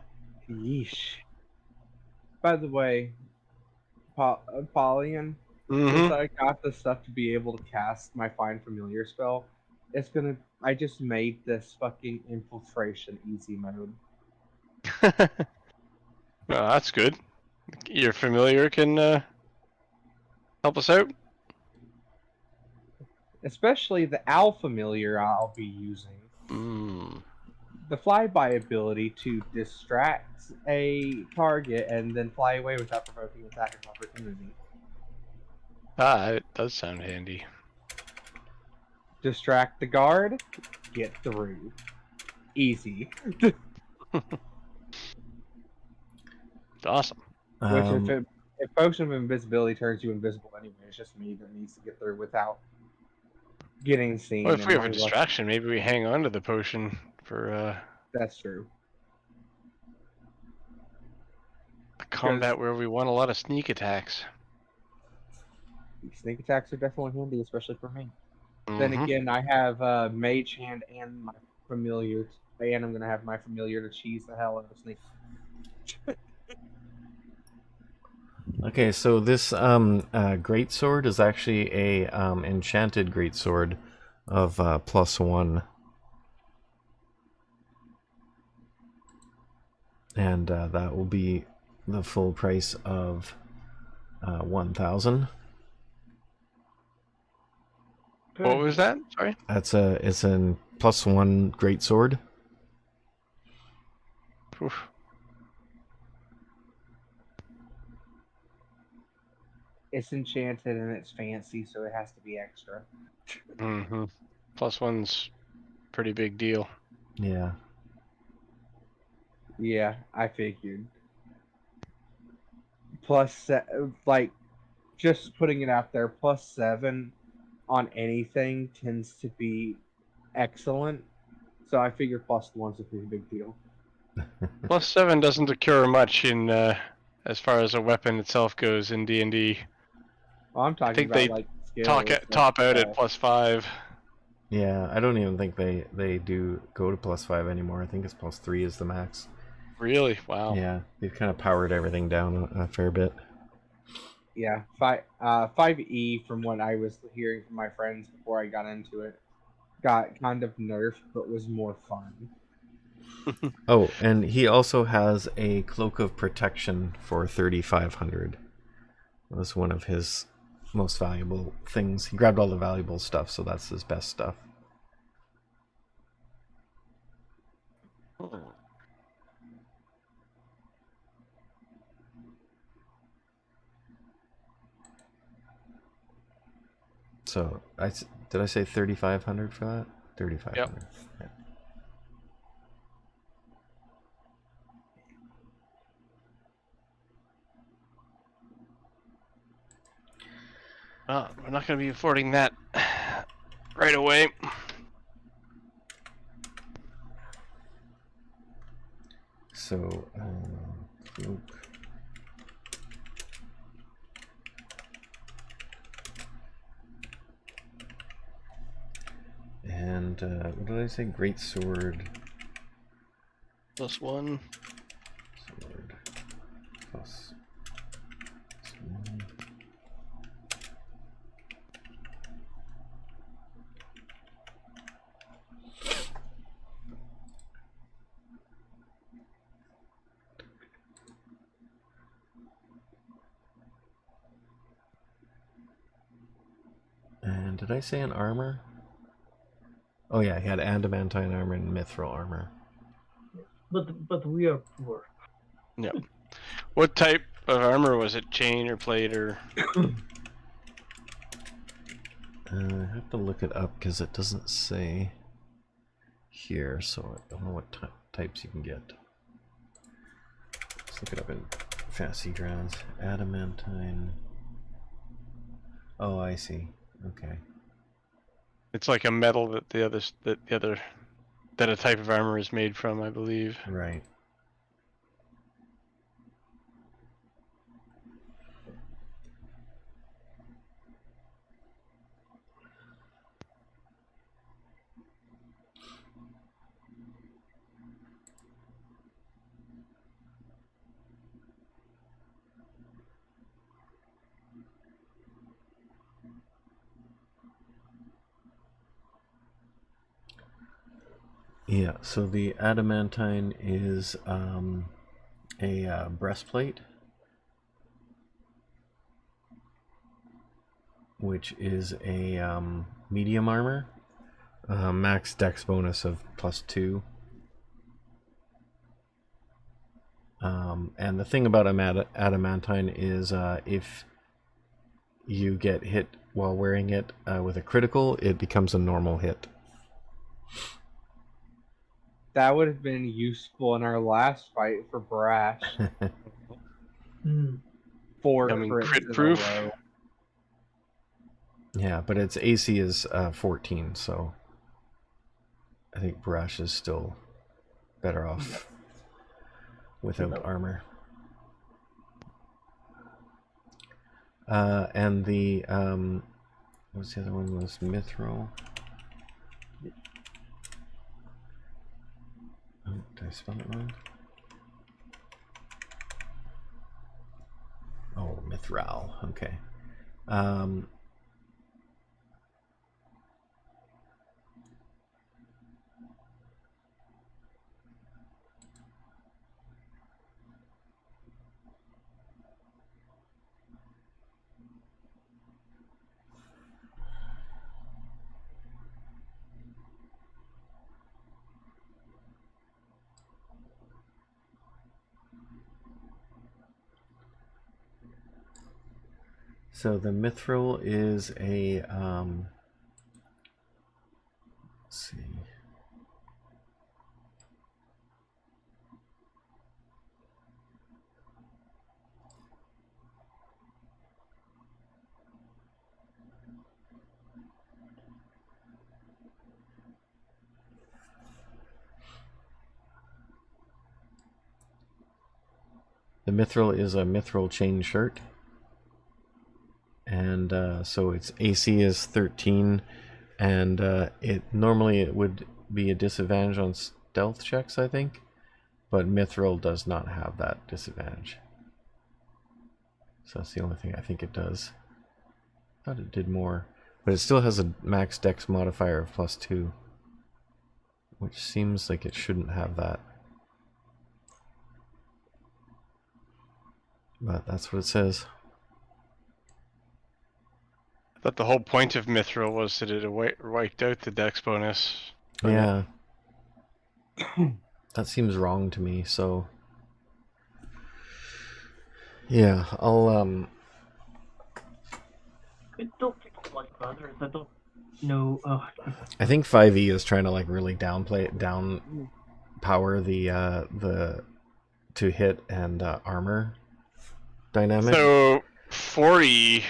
Yeesh. By the way, Paulian, Since Mm-hmm. I got the stuff to be able to cast my Find Familiar spell, I just made this fucking infiltration easy mode. Well, that's good. Your familiar can help us out. Especially the Owl Familiar I'll be using. Mm. The flyby ability to distract a target and then fly away without provoking attack of opportunity. Ah, it does sound handy. Distract the guard, get through. Easy. It's awesome. Which Um, if Potion of Invisibility turns you invisible anyway, it's just me that needs to get through without getting seen. Well, if we and have a distraction, maybe we hang on to the potion for That's true. a combat where we want a lot of sneak attacks. Sneak attacks are definitely handy, especially for me. Then Mm-hmm. again, I have Mage Hand and my Familiar, and I'm going to have my Familiar to cheese the hell out of Sneak. okay, so this great sword is actually a enchanted great sword of +1, and that will be the full price of 1,000. What was that? Sorry. It's a +1 great sword. Oof. It's enchanted and it's fancy, so it has to be extra. Mm-hmm. +1's pretty big deal. Yeah. Yeah, I figured. Plus, like, just putting it out there, +7 on anything tends to be excellent. So I figure +1's a pretty big deal. +7 doesn't occur much in as far as a weapon itself goes in D&D. Well, I'm I talking think about they like skills. top out at +5. Yeah, I don't even think they do go to +5 anymore. I think it's +3 is the max. Really? Wow. Yeah, they've kind of powered everything down a fair bit. Yeah, 5e, from what I was hearing from my friends before I got into it, got kind of nerfed, but was more fun. Oh, and he also has a cloak of protection for 3,500. That was one of his most valuable things. He grabbed all the valuable stuff, so that's his best stuff. So did I say 3,500 for that? 3,500. Yeah. Well, we're not going to be affording that right away. So, cloak. And what did I say? Great sword. +1. Sword. Plus 1. And did I say an armor? Oh yeah, he had adamantine armor and mithril armor. But we are poor. Yeah. What type of armor was it? Chain or plate or? I have to look it up because it doesn't say here, so I don't know what types you can get. Let's look it up in Fantasy Grounds. Adamantine. Oh, I see. Okay. It's like a metal that that a type of armor is made from, I believe. Right. Yeah, so the adamantine is a breastplate, which is a medium armor, max dex bonus of +2. And the thing about adamantine is if you get hit while wearing it with a critical, it becomes a normal hit. That would have been useful in our last fight for Brash. Mm. Four I mean, crits crit in a proof? row. Yeah, but its AC is 14, so I think Brash is still better off without armor. And the what's the other one? Was Mithril? Oh, did I spell it wrong? Oh, Mithril. Okay. So the Mithril is a let's see. The Mithril is a Mithril chain shirt. And so its AC is 13, and it would be a disadvantage on stealth checks, I think, but Mithril does not have that disadvantage. So that's the only thing I think it does. I thought it did more, but it still has a max dex modifier of +2, which seems like it shouldn't have that. But that's what it says. I thought the whole point of Mithril was that it wiped out the dex bonus. Yeah. That seems wrong to me, so yeah, I'll I don't think I like others. I don't know. I think 5e is trying to like really down power the to hit and armor dynamic. So 40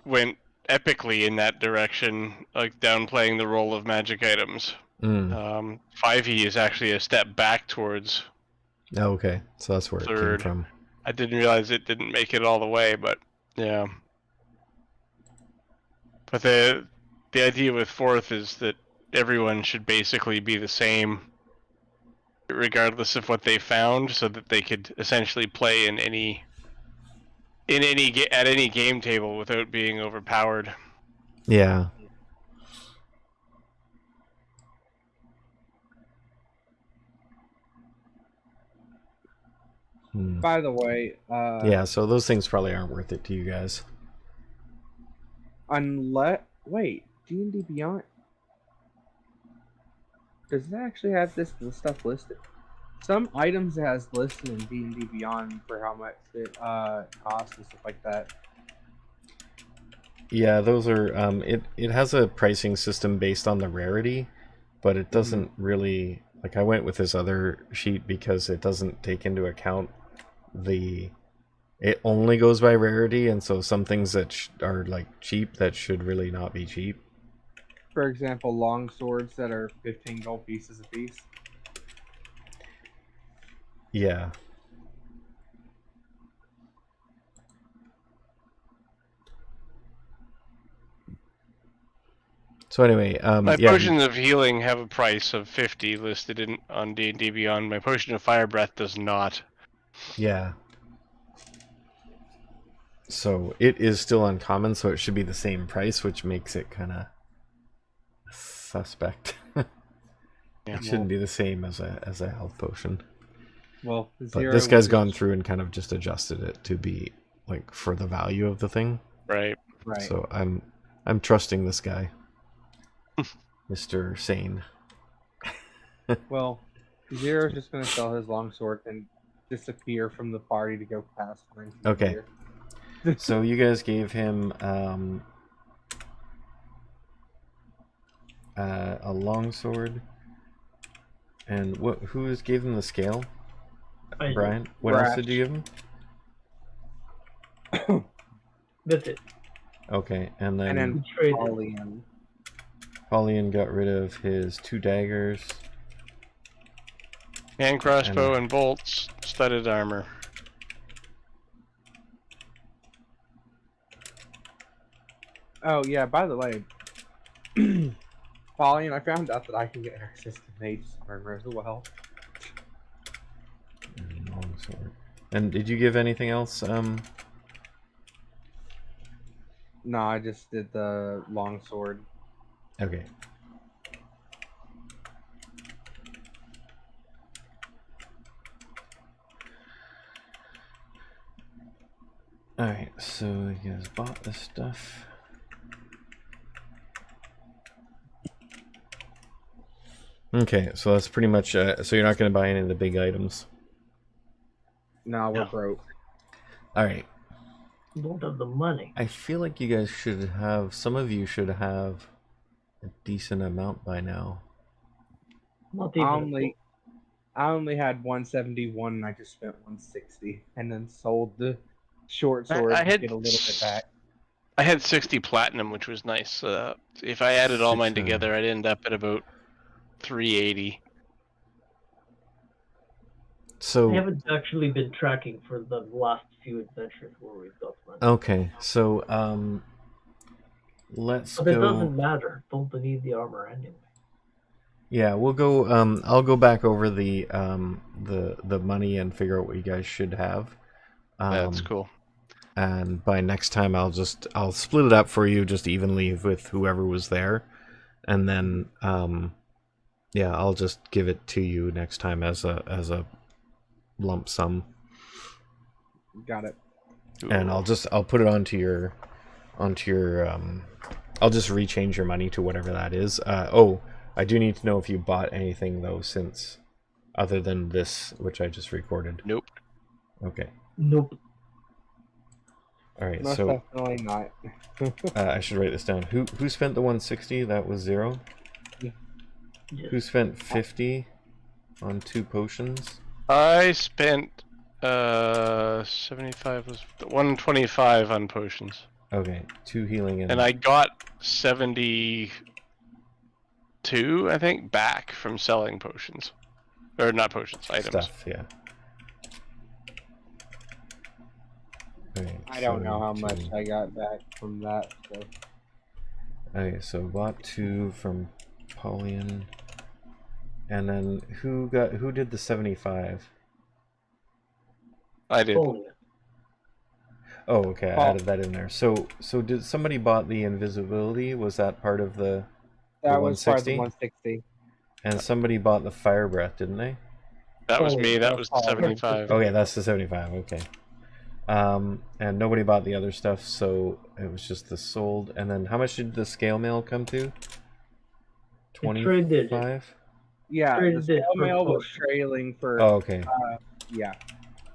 went epically in that direction, like downplaying the role of magic items. 5e is actually a step back towards Oh, okay, so that's where it came third. from. I didn't realize it didn't make it all the way, but yeah. But the idea with fourth is that everyone should basically be the same, regardless of what they found, so that they could essentially play at any game table without being overpowered. Yeah. By the way, yeah, so those things probably aren't worth it to you guys. Wait, D&D Beyond, does it actually have this stuff listed? Some items it has listed in D&D Beyond for how much it costs and stuff like that. Yeah, those are it has a pricing system based on the rarity, but it doesn't really, like, I went with this other sheet because it doesn't take into account it only goes by rarity, and so some things that are like cheap that should really not be cheap. For example, long swords that are 15 gold pieces a piece. Yeah. So anyway, my yeah. potions of healing have a price of 50 listed on D&D Beyond. My potion of fire breath does not. Yeah. So it is still uncommon, so it should be the same price, which makes it kind of suspect. It shouldn't be the same as a health potion. Well, But this guy's gone through and kind of just adjusted it to be like for the value of the thing. Right. Right. So I'm trusting this guy, Mr. Sane. Well, Zero's just gonna sell his longsword and disappear from the party to go past. Okay. So you guys gave him a longsword, and who gave him the scale? Brian. What else did you give him? That's it. Okay, and then Paulian got rid of his 2 daggers. Hand crossbow and bolts, studded armor. Oh yeah, by the way, Pauline, I found out that I can get access to Mage's armor as well. Longsword. And did you give anything else? No, I just did the longsword. Okay. Alright, so you guys bought this stuff. Okay, so that's pretty much, so you're not going to buy any of the big items? No, we're broke. Alright. Don't have the money. I feel like you guys should have, some of you should have a decent amount by now. Not even I only had 171 and I just spent 160 and then sold the short sword to get a little bit back. I had 60 platinum, which was nice. If I added all mine 600. together, I'd end up at about 380. So I haven't actually been tracking for the last few adventures where we've got money. okay, so let's But it go. doesn't matter. Don't need the armor anyway. Yeah, we'll go. I'll go back over the money and figure out what you guys should have. That's cool. And by next time, I'll split it up for you just evenly with whoever was there, and then yeah, I'll just give it to you next time as a lump sum. Got it. And I'll put it onto your I'll just rechange your money to whatever that is. Oh, I do need to know if you bought anything though, since other than this, which I just recorded. Nope. Okay. Nope. All right. Most So definitely not. I should write this down. Who spent the 160? That was Zero. Yes. Who spent 50 on 2 potions? I spent 75 was 125 on potions. Okay, 2 healing And I got 72, I think, back from selling potions. Or not potions, items. stuff. Yeah. Okay, I don't know how 72. much I got back from that. So. Okay, so bought 2 from Paulian, and then who did the 75? I did. Oh, Oh, okay, I added that in there. So did somebody bought the invisibility? Was that part of the That was part of the 160? 160. And somebody bought the fire breath, didn't they? That was Oh, me. That that's was the all. 75. Okay, that's the 75. Okay. And nobody bought the other stuff, so it was just the sold. And then how much did the scale mail come to? 25? Yeah, Traded the scale it for mail was potion. trailing for. Oh, okay. Yeah.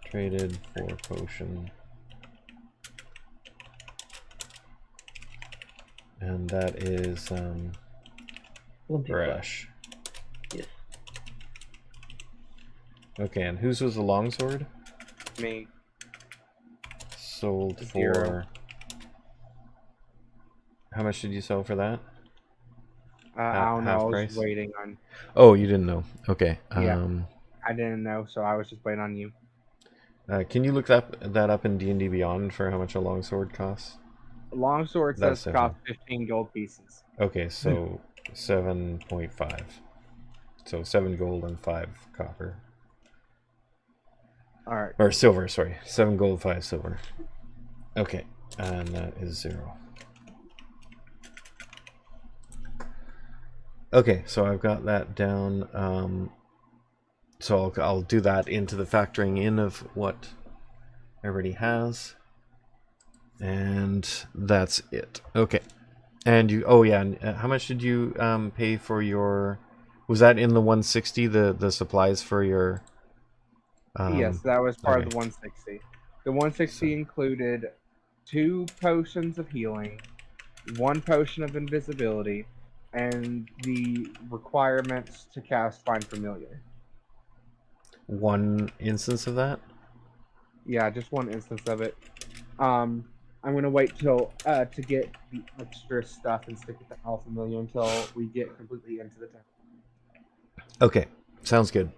Traded for potion. And that is Brash. Yes. Okay, and whose was the longsword? Me. Sold for 0. How much did you sell for that? I don't know. half I was price? waiting on. Oh, you didn't know. Okay. Yeah. I didn't know, so I was just waiting on you. Can you look that up in D&D Beyond for how much a longsword costs? Longsword That's says cost 15 gold pieces. Okay, so 7.5. So 7 gold and 5 copper. All right. Or silver, sorry. 7 gold, 5 silver. Okay, and that is 0. Okay, so I've got that down. So I'll do that into the factoring in of what everybody has. And that's it. Okay. And you, oh yeah, and how much did you pay for your, was that in the 160, the supplies for your Yes, that was part okay. of the 160. The 160 included 2 potions of healing, 1 potion of invisibility, and the requirements to cast Find Familiar. One instance of that? Yeah, just 1 instance of it. I'm gonna wait till to get the extra stuff and stick it to Alpha Familiar until we get completely into the town. Okay, sounds good.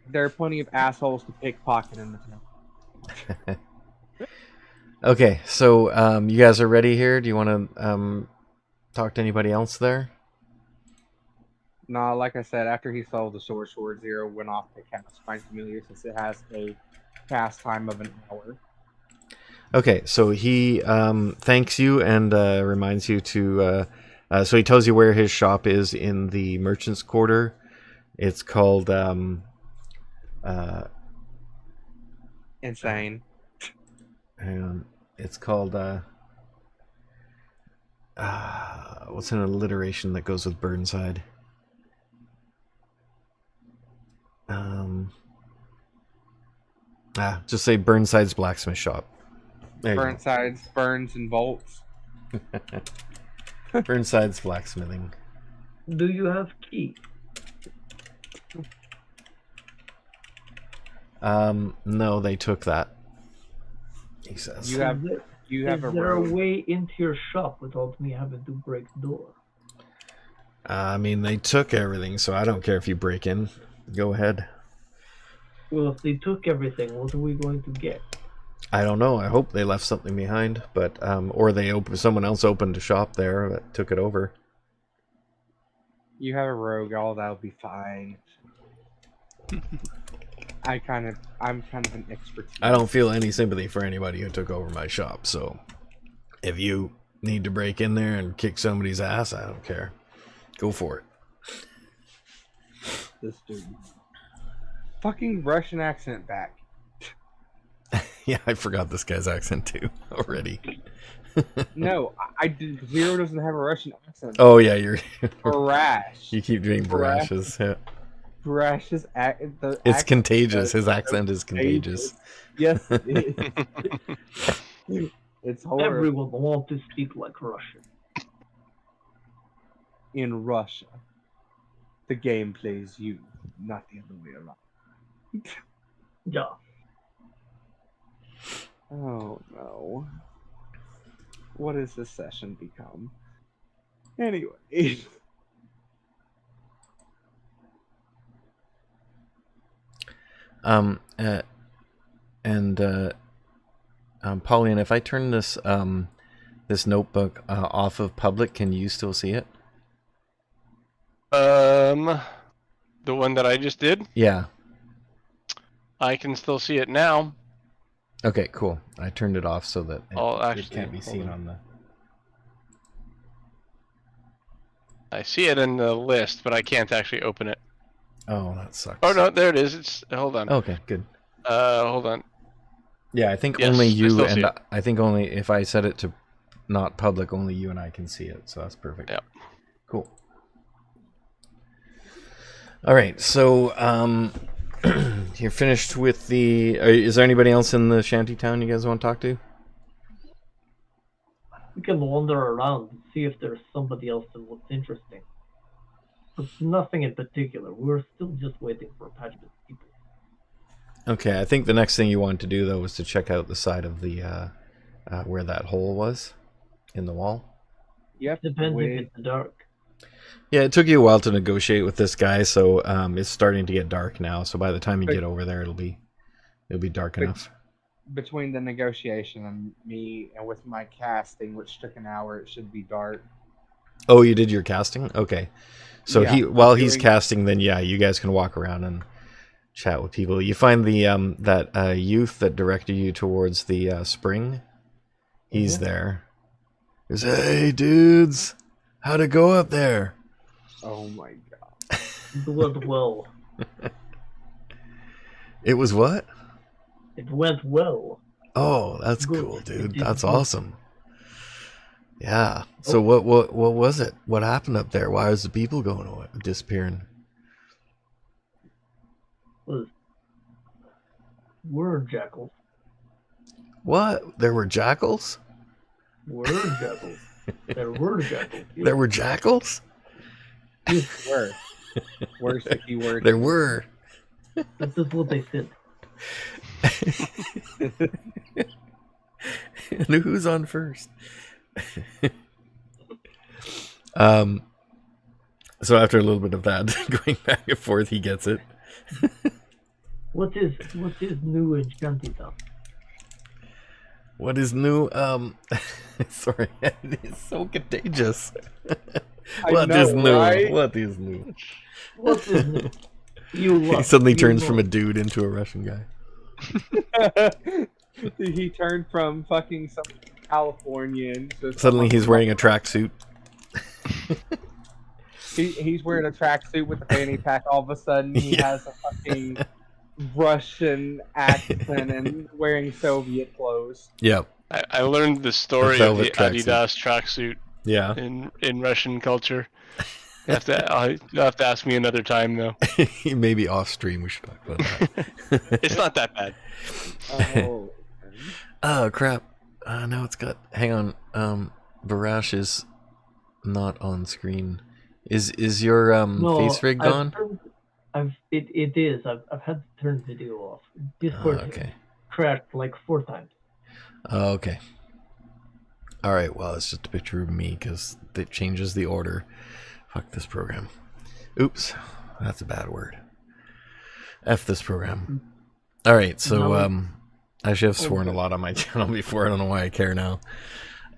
There are plenty of assholes to pickpocket in the town. Okay, so you guys are ready here? Do you want to talk to anybody else there? Nah, like I said, after he sold the Sword, Zero went off to cast Find Familiar since it has a cast time of an hour. Okay, so he thanks you and reminds you to. So he tells you where his shop is in the Merchant's Quarter. It's called. Insane. And it's called. What's an alliteration that goes with Burnside? Just say Burnside's Blacksmith Shop. There you go. Burnside's Burns and Bolts. Burnside's Blacksmithing. Do you have key? No, they took that. He says. You have Is there a way into your shop without me having to break the door? I mean, they took everything, so I don't care if you break in. Go ahead. Well, if they took everything, what are we going to get? I don't know. I hope they left something behind, but or someone else opened a shop there that took it over. You have a rogue, all that'll be fine. I'm kind of an expert. I don't feel any sympathy for anybody who took over my shop, so if you need to break in there and kick somebody's ass, I don't care. Go for it. This dude. Fucking Russian accent back. Yeah, I forgot this guy's accent too already. No, I did. Zero doesn't have a Russian accent. Oh yeah, you're. Brash. You keep doing Barash's. Yeah. Brash's It's contagious. His accent is contagious. Yes, it is. It's horrible. Everyone wants to speak like Russian. In Russia, the game plays you, not the other way around. Yeah. Oh no. What has this session become? Anyway. Pauline, if I turn this this notebook off of public, can you still see it? The one that I just did? Yeah. I can still see it now. Okay, cool. I turned it off so that Actually, it can't be seen on the... I see it in the list, but I can't actually open it. Oh, that sucks. Oh no, there it is. Hold on. Okay, good. Hold on. Yeah, I think Yes, only I you still see and it. I think only if I set it to not public, only you and I can see it. So that's perfect. Yeah. Cool. All right, so you're finished with the. Is there anybody else in the shanty town you guys want to talk to? We can wander around and see if there's somebody else that looks interesting. But nothing in particular. We're still just waiting for a patch of people. Okay, I think the next thing you wanted to do though was to check out the side of the where that hole was in the wall. Yep. Depends if it's dark. Yeah, it took you a while to negotiate with this guy, so it's starting to get dark now. So by the time you get over there, it'll be dark enough. Between the negotiation and me, and with my casting, which took an hour, it should be dark. Oh, you did your casting? Okay. So Yeah, while he's casting, then yeah, you guys can walk around and chat with people. You find the that youth that directed you towards the spring. He's there. He goes, "Hey dudes, how'd it go up there?" Oh my god. It went well. It was what? It went well. Oh, that's Good. cool, It dude. did That's good. awesome. Yeah. So what was it? What happened up there? Why is the people going away, disappearing? Were jackals. What? There were jackals? Were jackals. There were jackals. There were jackals? Were. Where's the key word? There were. That is what they said. And who's on first? So after a little bit of that, going back and forth, he gets it. What is new in Shantytown? What is new? Sorry, it's so contagious. What is new? Right? What is new? What is new? You He love. suddenly you turns love. from a dude into a Russian guy. He turned from fucking some Californian to Suddenly someone he's from- wearing a tracksuit. He's wearing a tracksuit with a fanny pack. All of a sudden, he Yeah. has a fucking Russian accent and wearing Soviet clothes. Yep. I learned the story A of the velvet tracksuit. Adidas tracksuit Yeah. in Russian culture. You'll have to ask me another time, though. Maybe off stream we should talk about that. It's not that bad. Oh, Oh crap! Now it's got. Hang on. Barash is not on screen. Is your No, face rig I've gone? turned- it is. I've had to turn video off. Discord Okay. crashed like 4 times. Oh, okay. All right. Well, it's just a picture of me because it changes the order. Fuck this program. Oops, that's a bad word. F this program. All right. So No. actually, I've sworn a lot on my channel before. I don't know why I care now.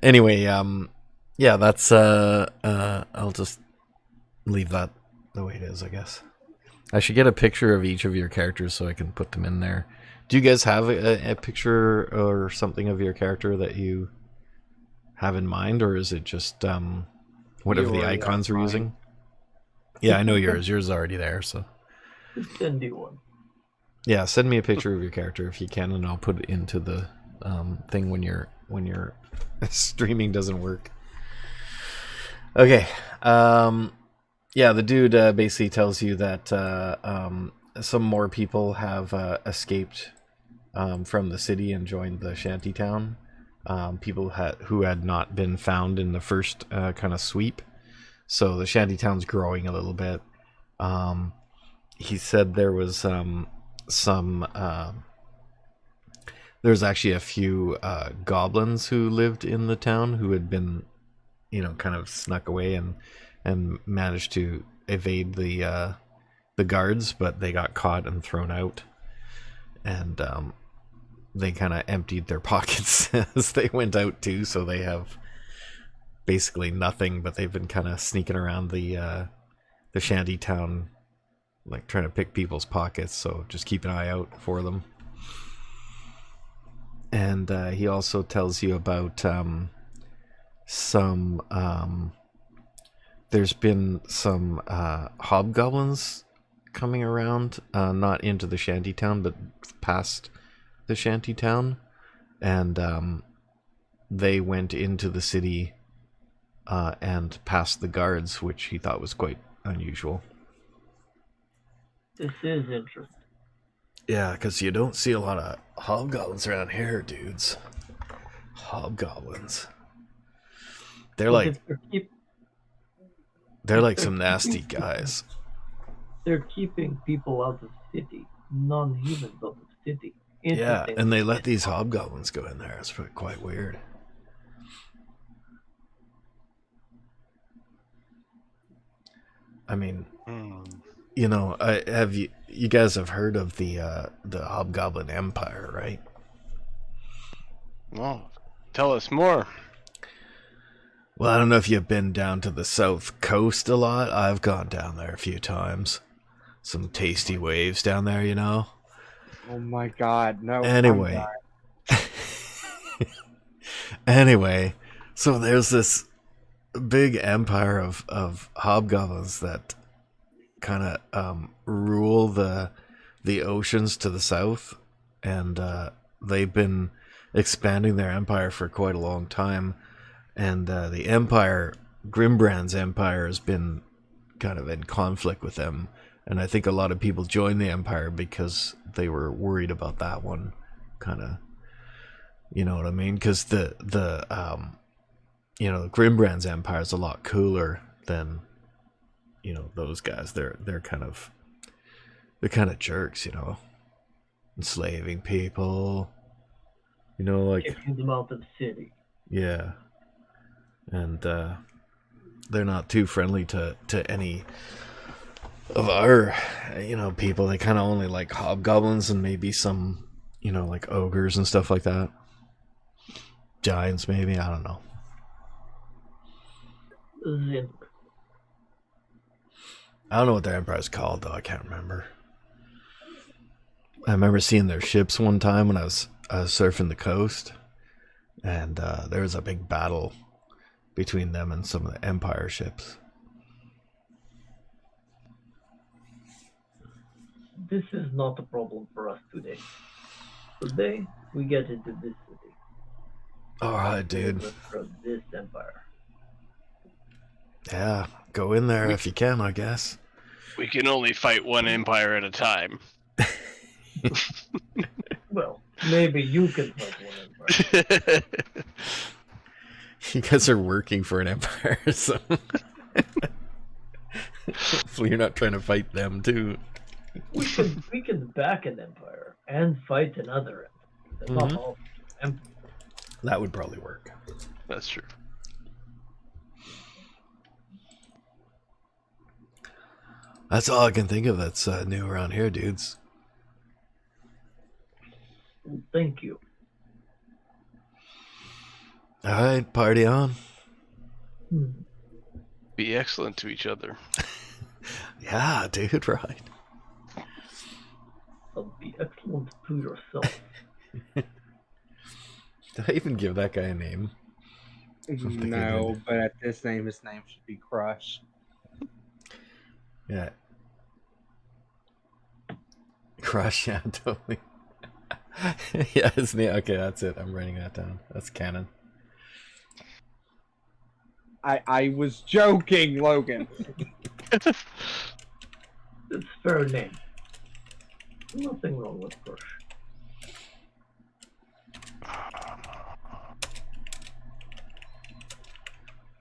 Anyway, yeah, that's I'll just leave that the way it is, I guess. I should get a picture of each of your characters so I can put them in there. Do you guys have a picture or something of your character that you have in mind, or is it just whatever the Yours, icons we're mine. using? Yeah, I know yours. Yours is already there, so Send you one. yeah, send me a picture of your character if you can, and I'll put it into the thing when your streaming doesn't work. Okay. Yeah, the dude basically tells you that some more people have escaped from the city and joined the shantytown. People who had not been found in the first kind of sweep. So the shantytown's growing a little bit. He said there was there's actually a few goblins who lived in the town who had been, kind of snuck away and managed to evade the guards, but they got caught and thrown out. And they kind of emptied their pockets as they went out too, so they have basically nothing, but they've been kind of sneaking around the shanty town, like trying to pick people's pockets, so just keep an eye out for them. And he also tells you about there's been some hobgoblins coming around, not into the shanty town, but past the shanty town, and they went into the city and past the guards, which he thought was quite unusual. This is interesting. Yeah, because you don't see a lot of hobgoblins around here, dudes. Hobgoblins. They're But like if they're like some nasty guys. they're keeping people out of the city, non-humans out of the city. Yeah, Interesting. and they let these hobgoblins go in there. It's quite weird. I mean, have you guys have heard of the Hobgoblin Empire, right? Oh, tell us more. Well, I don't know if you've been down to the south coast a lot. I've gone down there a few times. Some tasty waves down there, Oh my god, no. Anyway. Anyway, so there's this big empire of hobgoblins that kind of rule the oceans to the south, and they've been expanding their empire for quite a long time. And the empire, Grimbrand's empire, has been kind of in conflict with them. And I think a lot of people joined the empire because they were worried about that one, kind of. You know what I mean? Because the Grimbrand's empire is a lot cooler than, those guys. They're kind of jerks, enslaving people, like Kicking them out of the city. yeah, and they're not too friendly to any of our people. They kind of only like hobgoblins and maybe some like ogres and stuff like that. Giants, maybe, I don't know. Zin. I don't know what their empire's called, though. I can't remember. I remember seeing their ships one time when I was surfing the coast, and there was a big battle between them and some of the empire ships. This is not a problem for us today. Today, we get into this city. Alright, dude. From this empire. Yeah, go in there if you can, I guess. We can only fight one empire at a time. Well, maybe you can fight one empire. You guys are working for an empire, so hopefully you're not trying to fight them too. We can back an empire and fight another empire. That's not all empire. That would probably work. That's true. That's all I can think of that's new around here, dudes. Thank you. Alright, party on. Be excellent to each other. Yeah, dude, right. So be excellent to yourself. Did I even give that guy a name? No, but at this name, his name should be Crush. Yeah. Crush, yeah, totally. Yeah, his name. Okay, that's it. I'm writing that down. That's canon. I was joking, Logan. It's fair name. Nothing wrong with Crush.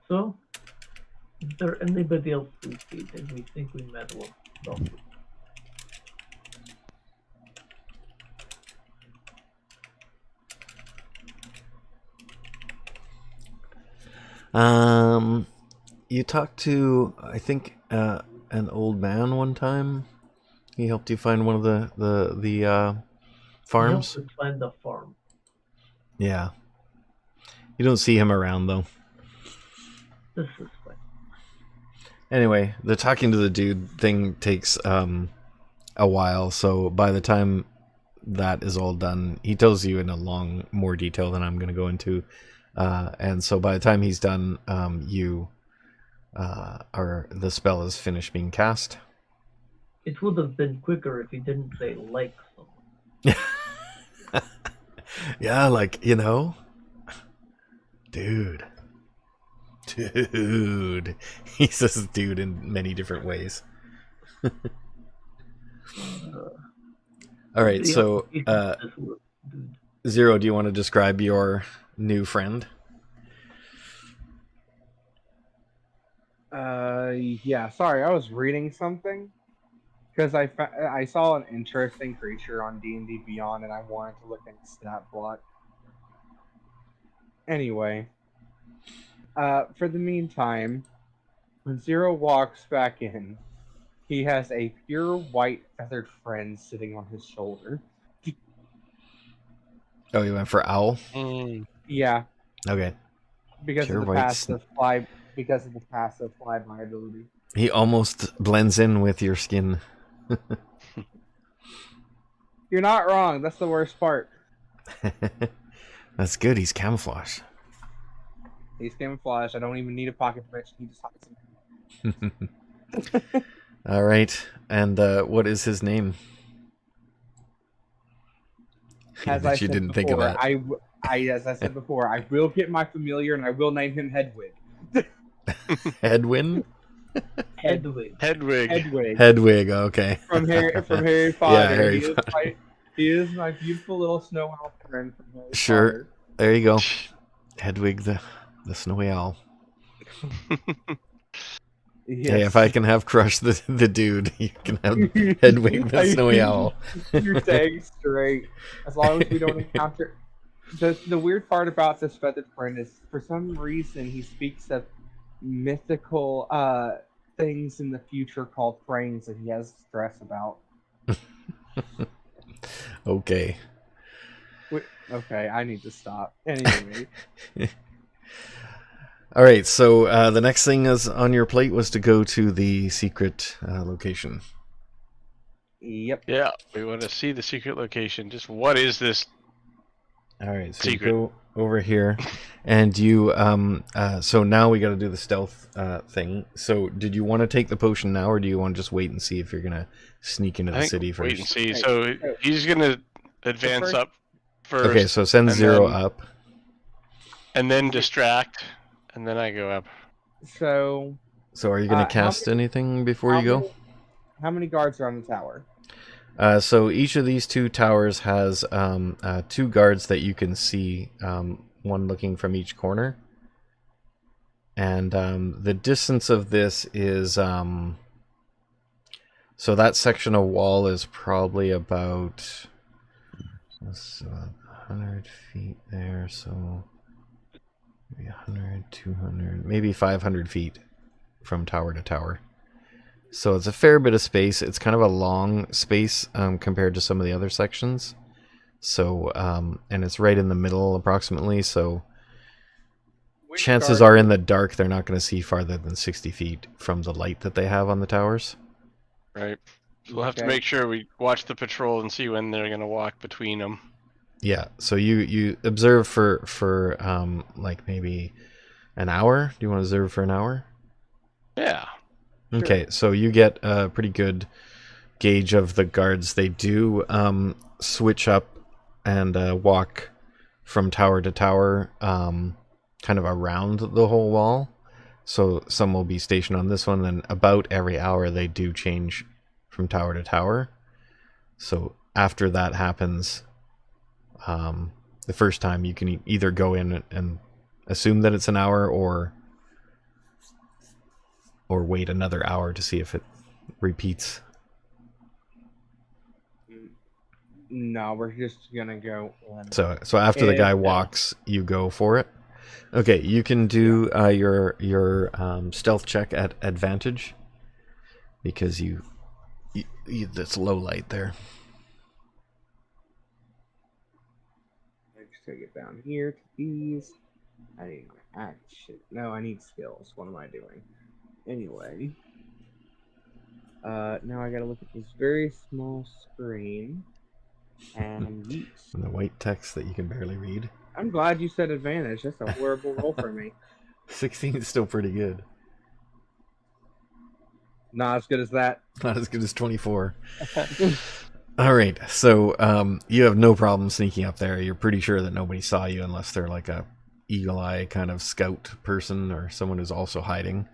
So, is there anybody else we see that we think we met one? You talked to, I think, an old man one time. He helped you find one of the farms. He helped us find the farm. Yeah. You don't see him around though. This is fine. Anyway, the talking to the dude thing takes a while, so by the time that is all done, he tells you in a long more detail than I'm going to go into. And so by the time he's done, the spell is finished being cast. It would have been quicker if he didn't say like someone. Yeah, like, dude. Dude. He says dude in many different ways. All right, so Zero, do you want to describe your new friend? Yeah, sorry, I was reading something because I saw an interesting creature on D&D Beyond, and I wanted to look at the stat block. Anyway, for the meantime, when Zero walks back in, he has a pure white feathered friend sitting on his shoulder. Oh, you went for owl? Yeah. Okay. Because Pure of the white passive flyby ability. He almost blends in with your skin. You're not wrong. That's the worst part. That's good. He's camouflage. He's camouflaged. I don't even need a pocket dimension. He just hides in All right. And what is his name? As That I you said didn't think of before, that. as I said before, I will get my familiar and I will name him Hedwig. Hedwin? Hedwig. Hedwig. Hedwig, okay. From Harry Potter. Yeah, Harry Potter. He is my beautiful little snow elf friend from Harry Sure. Potter. There you go. Hedwig the snowy owl. Yes. Hey, if I can have Crush the dude, you can have Hedwig the snowy owl. You're dang straight. As long as we don't encounter... The weird part about this feathered friend is, for some reason, he speaks of mythical things in the future called frames that he has stress about. Okay. Okay, I need to stop. Anyway. All right, so the next thing is on your plate was to go to the secret location. Yep. Yeah, we want to see the secret location. Just what is this? All right, so Secret. you go over here, and you so now we got to do the stealth thing. So did you want to take the potion now, or do you want to just wait and see if you're gonna sneak into I the think city first? wait and see. So he's gonna advance first- up first. Okay, so send and 0 then- up. and then distract, and then I go up. So, So are you gonna how cast many- anything before you go? How many guards are on the tower? So each of these 2 towers has 2 guards that you can see, one looking from each corner. And the distance of this is... so that section of wall is probably about 100 feet there, so maybe 100, 200, maybe 500 feet from tower to tower. So it's a fair bit of space. It's kind of a long space compared to some of the other sections. So, and it's right in the middle approximately, so chances are in the dark they're not going to see farther than 60 feet from the light that they have on the towers. Right. So we'll have to Okay. make sure we watch the patrol and see when they're gonna walk between them. Yeah, so you observe for like maybe an hour. Do you want to observe for an hour? Yeah. Okay, so you get a pretty good gauge of the guards. They do switch up and walk from tower to tower, kind of around the whole wall. So some will be stationed on this one, and about every hour they do change from tower to tower. So after that happens, the first time you can either go in and assume that it's an hour, or wait another hour to see if it repeats. No, we're just gonna go in. So after the guy And- walks, you go for it. Okay, you can do your stealth check at advantage because you that's low light there. Let's take it down here to these. I need my action. No, I need skills. What am I doing? Anyway. Now I gotta look at this very small screen. And yeet. And the white text that you can barely read. I'm glad you said advantage. That's a horrible roll for me. 16 is still pretty good. Not as good as that. Not as good as 24. All right, so you have no problem sneaking up there. You're pretty sure that nobody saw you unless they're like a eagle eye kind of scout person or someone who's also hiding.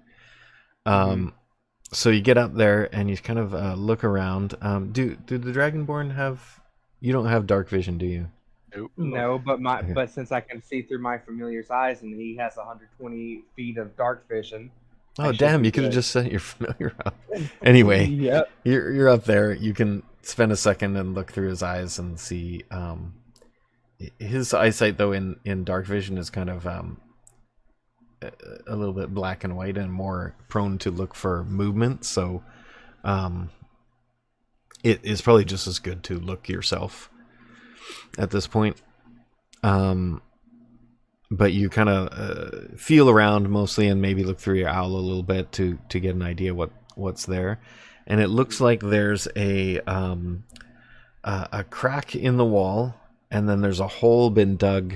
So you get up there and you kind of look around. Do the Dragonborn have? You don't have dark vision, do you? Nope. No, but Okay. but since I can see through my familiar's eyes and he has 120 feet of dark vision. Oh I should damn! be You could have good. just set your familiar up. Anyway, Yep. you're up there. You can spend a second and look through his eyes and see. His eyesight, though, in dark vision is kind of a little bit black and white and more prone to look for movement. So, it is probably just as good to look yourself at this point. But you kind of feel around mostly and maybe look through your owl a little bit to get an idea what's there. And it looks like there's a crack in the wall, and then there's a hole been dug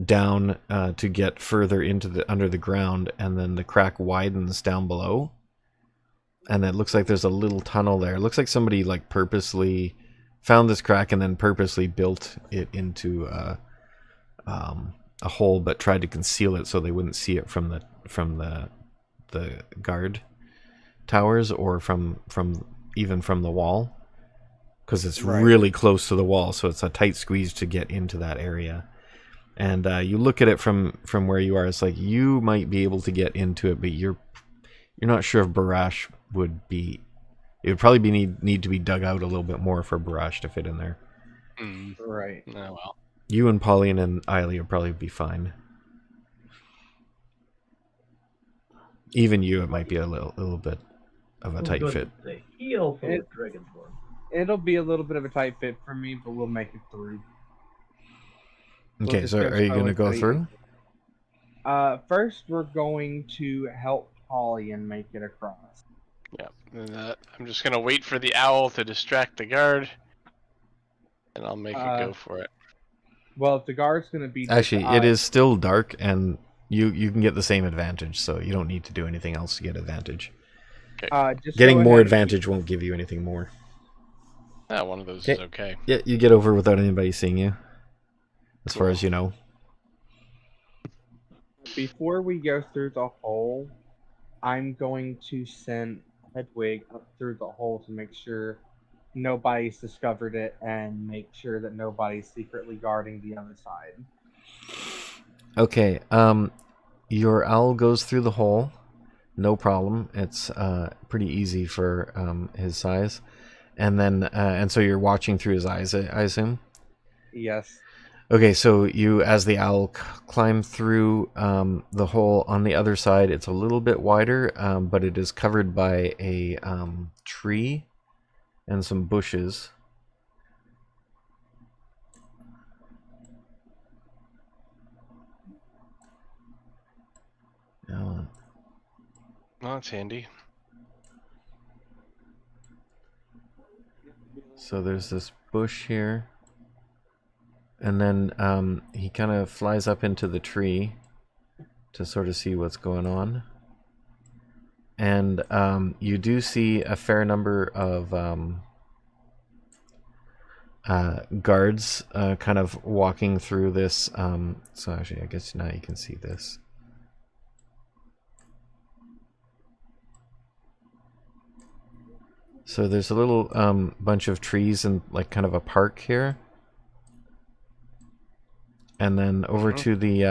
down to get further into the under the ground, and then the crack widens down below, and it looks like there's a little tunnel there. It looks like somebody like purposely found this crack and then purposely built it into a hole, but tried to conceal it so they wouldn't see it from the guard towers, or from even from the wall, because it's really close to the wall, so it's a tight squeeze to get into that area. And you look at it from where you are, it's like you might be able to get into it, but you're not sure if Barash would be. It would probably need to be dug out a little bit more for Barash to fit in there. Right. Oh, well. You and Pauline and Eiley would probably be fine. Even you, it might be a little bit of a tight fit. He also has Dragonborn. It'll be a little bit of a tight fit for me, but we'll make it through. Okay, so are you going to go through? First, we're going to help Polly and make it across. Yeah, and, I'm just going to wait for the owl to distract the guard, and I'll make it go for it. Well, if the guard's going to be... Actually, it is still dark, and you can get the same advantage, so you don't need to do anything else to get advantage. Okay. Getting more advantage won't give you anything more. One of those is okay. Yeah, you get over without anybody seeing you, as far as you know. Before we go through the hole, I'm going to send Hedwig up through the hole to make sure nobody's discovered it and make sure that nobody's secretly guarding the other side. Okay, your owl goes through the hole, no problem. It's pretty easy for his size. And then, and so you're watching through his eyes, I assume? Yes. Okay, so you, as the owl, climb through the hole on the other side. It's a little bit wider, but it is covered by a tree and some bushes. Oh, that's handy. So there's this bush here. And then he kind of flies up into the tree to sort of see what's going on. And you do see a fair number of guards kind of walking through this. So actually, I guess now you can see this. So there's a little bunch of trees and like kind of a park here. And then over to the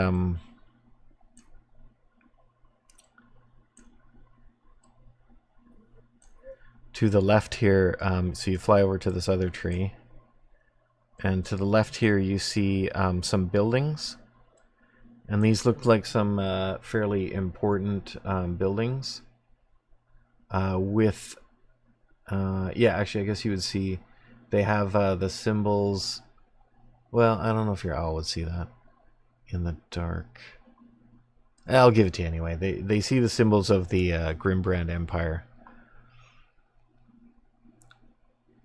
left here, so you fly over to this other tree. And to the left here you see some buildings. And these look like some fairly important buildings. With yeah, actually I guess you would see they have the symbols. Well, I don't know if your owl would see that in the dark. I'll give it to you anyway. They see the symbols of the Grimbrand Empire.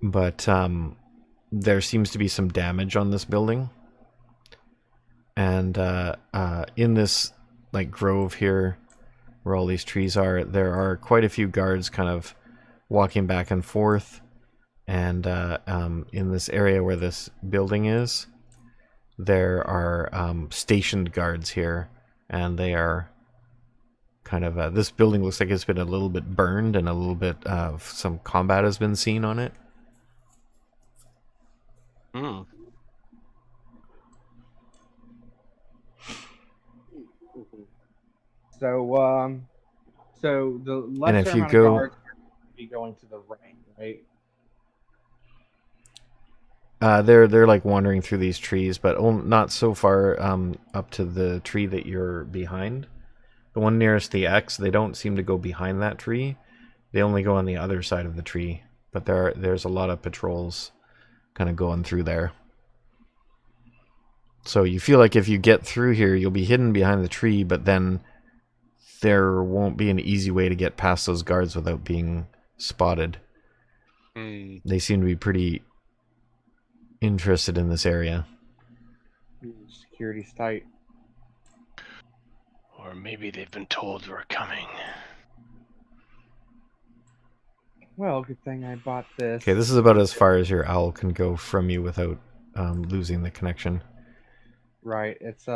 But there seems to be some damage on this building. And in this like grove here, where all these trees are, there are quite a few guards kind of walking back and forth. And in this area where this building is, there are stationed guards here, and they are kind of this building looks like it's been a little bit burned, and a little bit of some combat has been seen on it. So the lesser And if you amount go, of guards are be going to the right, right? they're like wandering through these trees, but not so far up to the tree that you're behind. The one nearest the X, they don't seem to go behind that tree. They only go on the other side of the tree. But there's a lot of patrols kind of going through there. So you feel like if you get through here, you'll be hidden behind the tree, but then there won't be an easy way to get past those guards without being spotted. They seem to be pretty interested in this area. Security's tight. Or maybe they've been told we're coming. Well, good thing I bought this. Okay, this is about as far as your owl can go from you without losing the connection. Right, it's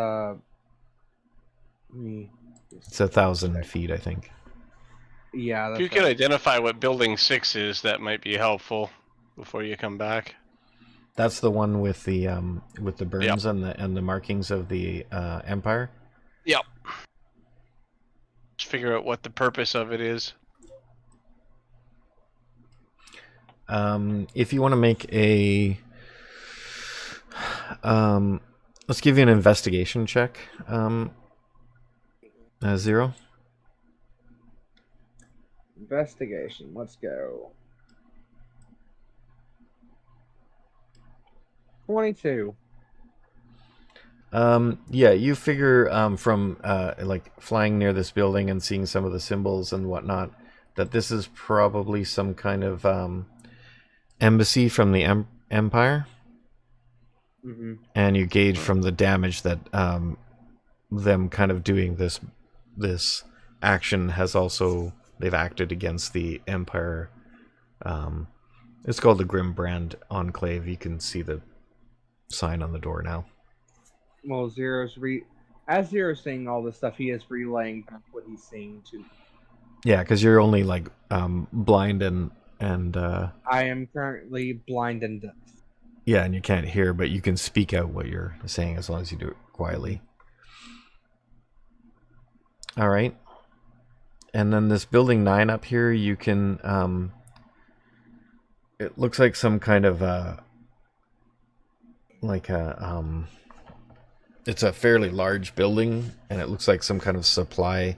me. It's 1,000 feet, I think. Yeah, If that's you could right. identify what building 6 is, that might be helpful before you come back. That's the one with the burns Yep. and the markings of the Empire. Yep. Just figure out what the purpose of it is. If you want to make a, let's give you an investigation check. 0. Investigation. Let's go. 22. Yeah, you figure from like flying near this building and seeing some of the symbols and whatnot that this is probably some kind of embassy from the Empire. Mm-hmm. And you gauge from the damage that them kind of doing this action has also, they've acted against the Empire. It's called the Grimbrand Enclave. You can see the sign on the door now. Well, as Zero's saying all this stuff, he is relaying back what he's seeing to. Yeah, because you're only like blind and I am currently blind and deaf. yeah, and you can't hear, but you can speak out what you're saying as long as you do it quietly. All right. And then this building 9 up here, you can it looks like some kind of it's a fairly large building, and it looks like some kind of supply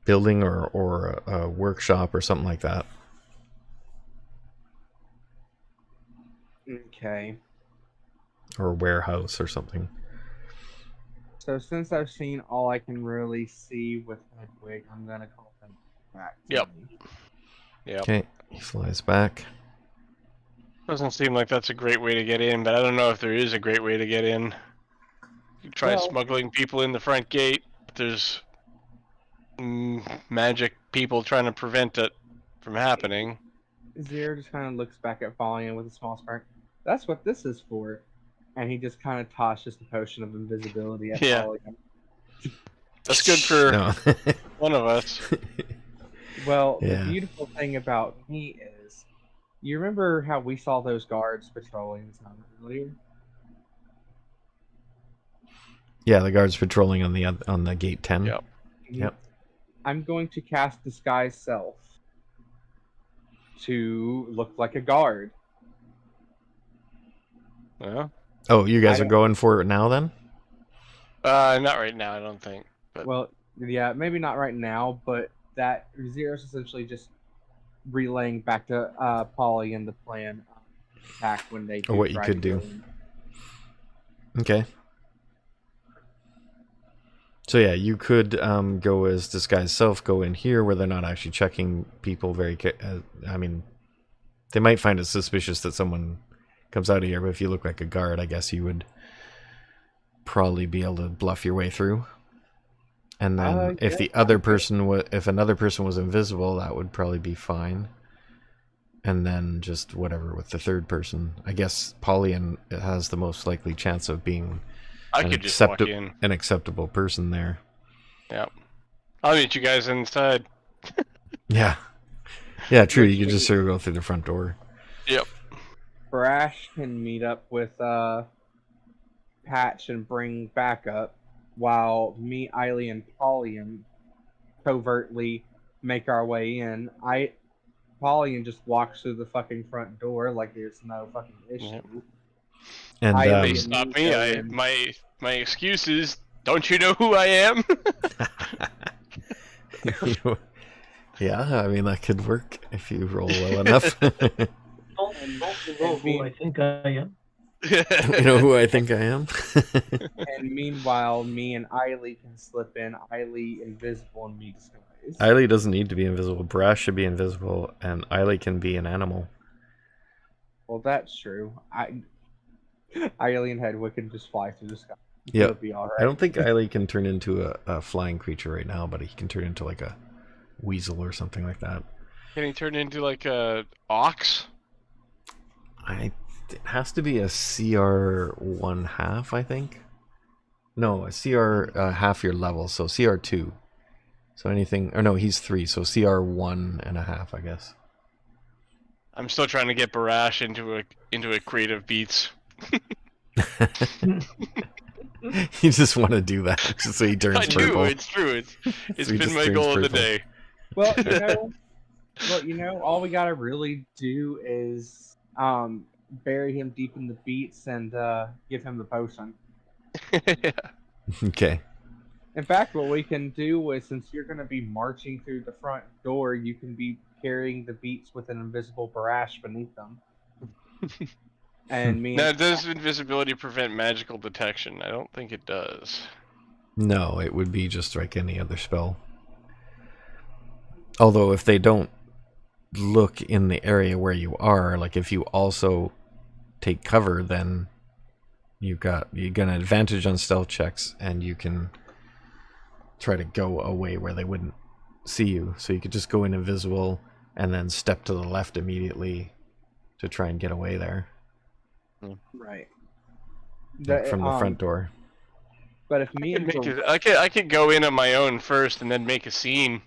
building or a workshop or something like that. Okay. Or a warehouse or something. So since I've seen all I can really see with Hedwig, I'm gonna call him back. to Yep. me. Yep. Okay, he flies back. Doesn't seem like that's a great way to get in, but I don't know if there is a great way to get in. You try Well- smuggling people in the front gate, but there's magic people trying to prevent it from happening. Zero just kind of looks back at Fallion with a small smirk. That's what this is for. And he just kind of tosses the potion of invisibility at Yeah. Fallion. That's good for No. one of us. Well, Yeah. the beautiful thing about me is, you remember how we saw those guards patrolling the town earlier? Yeah, the guards patrolling on the gate 10. Yep. Yep. I'm going to cast Disguise Self to look like a guard. Yeah. Oh, you guys I are don't- going for it now then? Not right now, I don't think. But Well, yeah, maybe not right now, but that Zero's essentially just relaying back to Polly and the plan attack when they Or what you try could to go do. in. Okay. So yeah, you could go as disguised self, go in here where they're not actually checking people very. I mean, they might find it suspicious that someone comes out of here, but if you look like a guard, I guess you would probably be able to bluff your way through. And then if yeah, the other person if another person was invisible, that would probably be fine. And then just whatever with the third person. I guess Paulian has the most likely chance of being I could just walk in. an acceptable person there. Yep. I'll meet you guys inside. Yeah. Yeah, true. You could just sort of go through the front door. Yep. Brash can meet up with Patch and bring backup, while me, Eiley, and Paulian covertly make our way in. Paulian just walks through the fucking front door like there's no fucking issue. Yep. And I They am- stop me me. go in. My excuse is, don't you know who I am? yeah, I mean that could work if you roll well enough. Don't you know who I think I am? You know who I think I am? And meanwhile, me and Eiley can slip in. Eiley invisible and me disguised. Eiley doesn't need to be invisible. Brash should be invisible, and Eiley can be an animal. Well, that's true. Eiley and Hedwig can just fly through the sky. Yeah. He'll be all I right. don't think Eiley can turn into a flying creature right now, but he can turn into like a weasel or something like that. Can he turn into like a ox? It has to be a CR 1/2, I think. No, a CR half your level, so CR 2. So anything, or no, he's 3, so CR 1.5, I guess. I'm still trying to get Barash into a creative beats. You just want to do that, just so he turns I purple. do. It's true. It's So he been just my turns goal of the purple. day. Well, all we gotta really do is bury him deep in the beats and give him the potion. Yeah. Okay. In fact, what we can do is, since you're going to be marching through the front door, you can be carrying the beats with an invisible barrage beneath them. And me Now, and does invisibility prevent magical detection? I don't think it does. No, it would be just like any other spell. Although if they don't look in the area where you are, like if you also take cover, then you get an advantage on stealth checks, and you can try to go away where they wouldn't see you. So you could just go in invisible and then step to the left immediately to try and get away there. right. Like from the front door. But if me and I could go in on my own first and then make a scene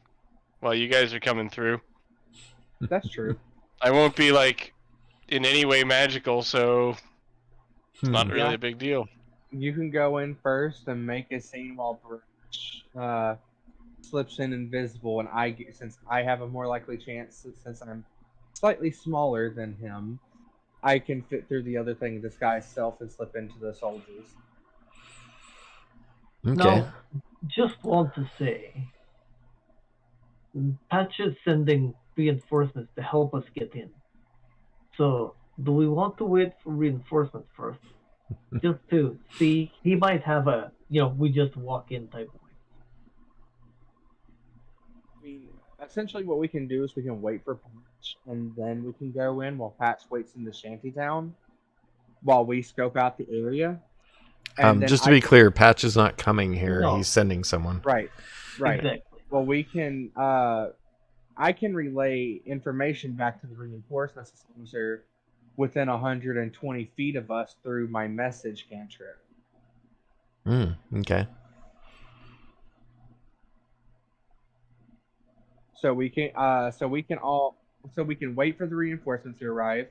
while you guys are coming through. that's true. I won't be like in any way magical, so it's not really Yeah. a big deal. You can go in first and make a scene while Barrage slips in invisible, and since I have a more likely chance, since I'm slightly smaller than him, I can fit through the other thing, disguise self, and slip into the soldiers. Okay. Now, just want to say, Patch is sending reinforcements to help us get in. So, do we want to wait for reinforcements first? Just to see, he might have a, we just walk in type of way. I mean, essentially what we can do is we can wait for Patch, and then we can go in while Patch waits in the shantytown, while we scope out the area. And then just to be clear, Patch is not coming here. No. He's sending someone. Right. Exactly. Well, we can, I can relay information back to the reinforcements as long as they're within 120 feet of us through my message cantrip. Okay. So we can wait for the reinforcements to arrive,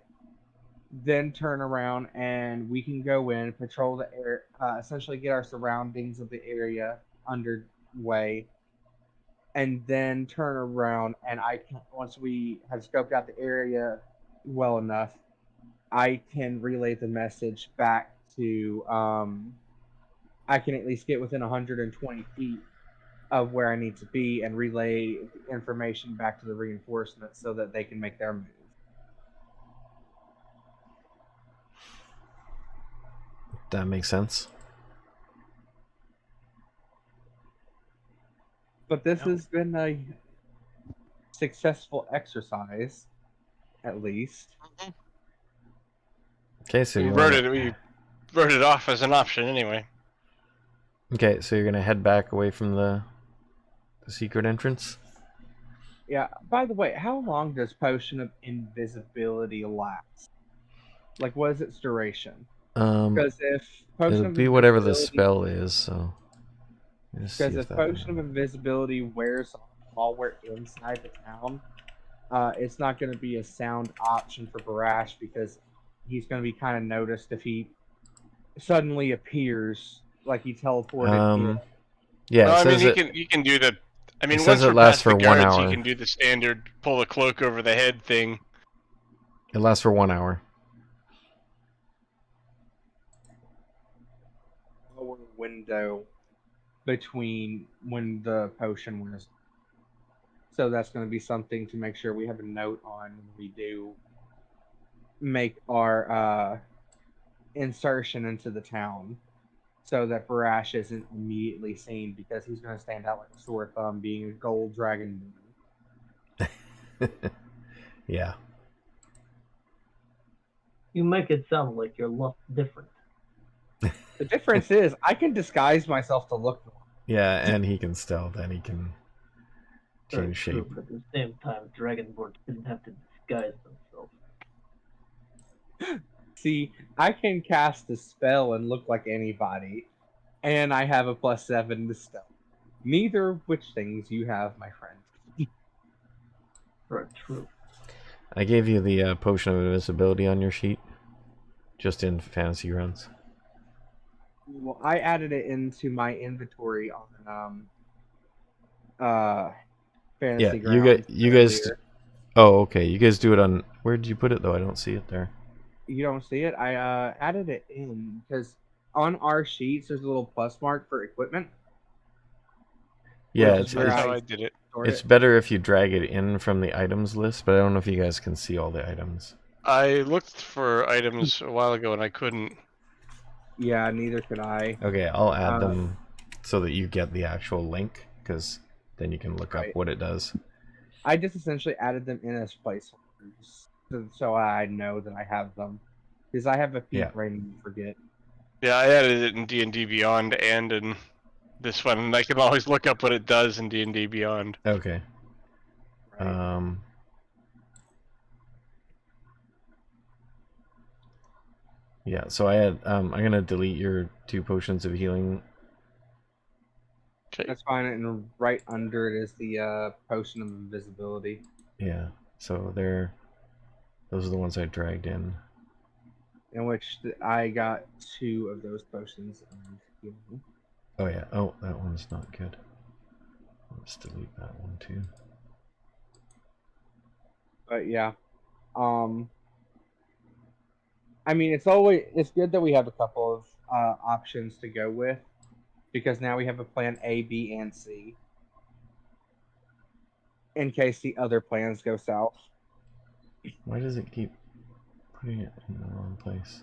then turn around and we can go in, patrol the air, essentially get our surroundings of the area underway, and then turn around and once we have scoped out the area well enough, I can relay the message back to I can at least get within 120 feet of where I need to be and relay information back to the reinforcements so that they can make their move. That makes sense. But this has been a successful exercise, at least. Okay, so We wrote it off as an option anyway. Okay, so you're gonna head back away from the secret entrance. Yeah. By the way, how long does Potion of Invisibility last? Like, what is its duration? Because if it'll be whatever the spell is. So. Because if Potion of Invisibility wears off while we're inside the town, it's not going to be a sound option for Barash because he's going to be kind of noticed if he suddenly appears like he teleported in. Yeah, well, I mean, he can do the. I mean, once it we're lasts past for the 1 guards, hour. he can do the standard pull the cloak over the head thing. It lasts for 1 hour. Lower window between when the potion wears. So that's going to be something to make sure we have a note on when we do make our insertion into the town, so that Barash isn't immediately seen because he's going to stand out like a sore thumb being a gold dragon. Yeah. You make it sound like you're a lot different. The difference is I can disguise myself to look normal. Yeah, and he can stealth, and he can Very change true, shape. but at the same time, Dragonborn didn't have to disguise themselves. See, I can cast a spell and look like anybody, and I have a +7 to stealth. Neither of which things you have, my friend. Very true. I gave you the potion of invisibility on your sheet, just in fantasy runs. Well, I added it into my inventory on fantasy grounds. You guys. Oh, okay. You guys do it on. Where did you put it though? I don't see it there. You don't see it? I added it in because on our sheets there's a little plus mark for equipment. Yeah, Which it's is where That's how I I did it. store it's it. better if you drag it in from the items list, but I don't know if you guys can see all the items. I looked for items a while ago and I couldn't. Yeah, neither could I. Okay, I'll add them so that you get the actual link, because then you can look up Right. what it does. I just essentially added them in as placeholders so I know that I have them because I have a few Yeah. brain to forget. Yeah, I added it in D&D Beyond and in this one, and I can always look up what it does in D&D Beyond. Okay. Right. Yeah, so I had I'm gonna delete your 2 potions of healing. Okay. That's fine, and right under it is the potion of invisibility. Yeah, so those are the ones I dragged in. In which I got 2 of those potions. Oh yeah, oh, that one's not good. Let's delete that one too. But yeah, I mean, it's good that we have a couple of options to go with because now we have a plan A, B, and C in case the other plans go south. Why does it keep putting it in the wrong place?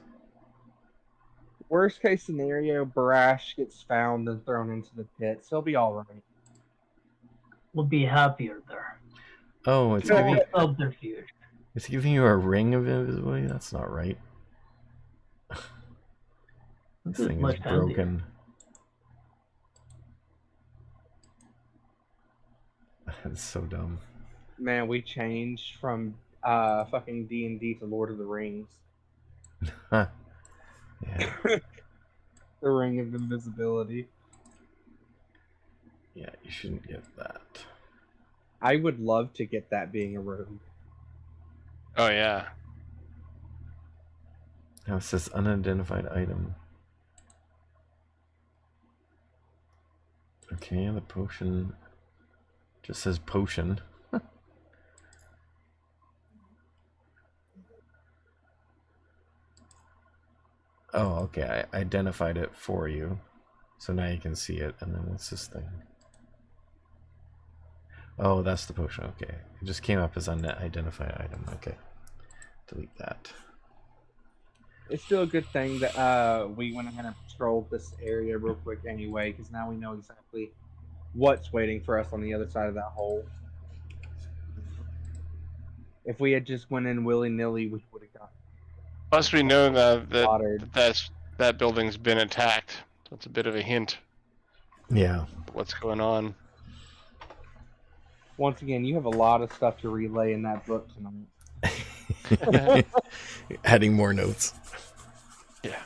Worst case scenario, Barash gets found and thrown into the pits. He'll be all right. We'll be happier there. Oh, it's All giving subterfuge. it's giving you a ring of invisibility. That's not right. This is thing much is handier. broken. That's so dumb. Man, we changed from fucking D&D to Lord of the Rings. Huh. Yeah. The Ring of Invisibility. Yeah, you shouldn't get that. I would love to get that being a rogue. Oh, yeah. Now it says unidentified item. Okay, the potion just says potion. Oh, okay, I identified it for you. So now you can see it, and then what's this thing? Oh, that's the potion, okay. It just came up as unidentified item, okay. Delete that. It's still a good thing that we went ahead and patrolled this area real quick anyway, because now we know exactly what's waiting for us on the other side of that hole. If we had just went in willy-nilly, we would have got Plus, we know slaughtered. that building's been attacked. That's a bit of a hint Yeah. of what's going on. Once again, you have a lot of stuff to relay in that book tonight. Adding more notes. Yeah.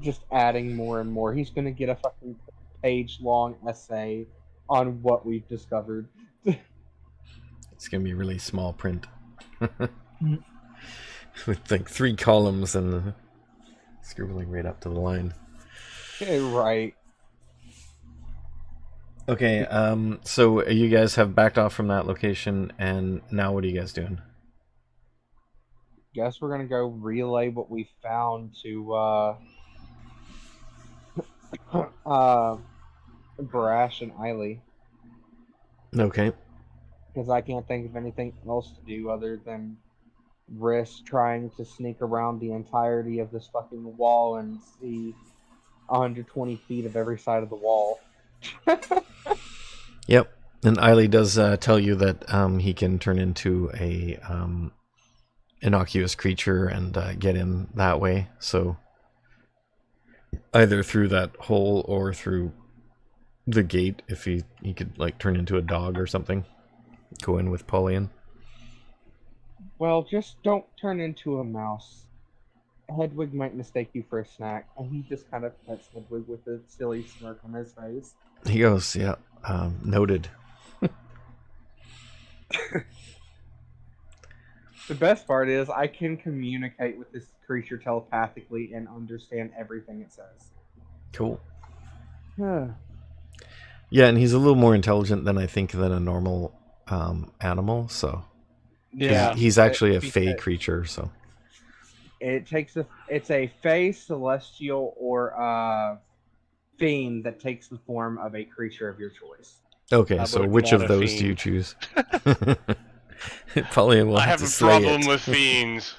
Just adding more and more. He's going to get a fucking page-long essay on what we've discovered. It's gonna be really small print. With like 3 columns and scribbling right up to the line. Right. Okay, so you guys have backed off from that location, and now what are you guys doing? Guess we're gonna go relay what we found to Barash and Eiley. Okay. Because I can't think of anything else to do other than risk trying to sneak around the entirety of this fucking wall and see 120 feet of every side of the wall. Yep. And Eiley does tell you that he can turn into a innocuous creature and get in that way. So either through that hole or through the gate. If he could like turn into a dog or something, go in with Pauline. Well, just don't turn into a mouse. Hedwig might mistake you for a snack, and he just kind of pets Hedwig with a silly smirk on his face. He goes, yeah, noted. The best part is I can communicate with this creature telepathically and understand everything it says. Cool. Huh. Yeah, and he's a little more intelligent than I think than a normal animal. So Yeah. he's actually a Because fey creature. So it's a fey, celestial, or fiend that takes the form of a creature of your choice. okay, so which of not a those do you fiend. choose? Pauline will I have have to a slay problem it. with fiends.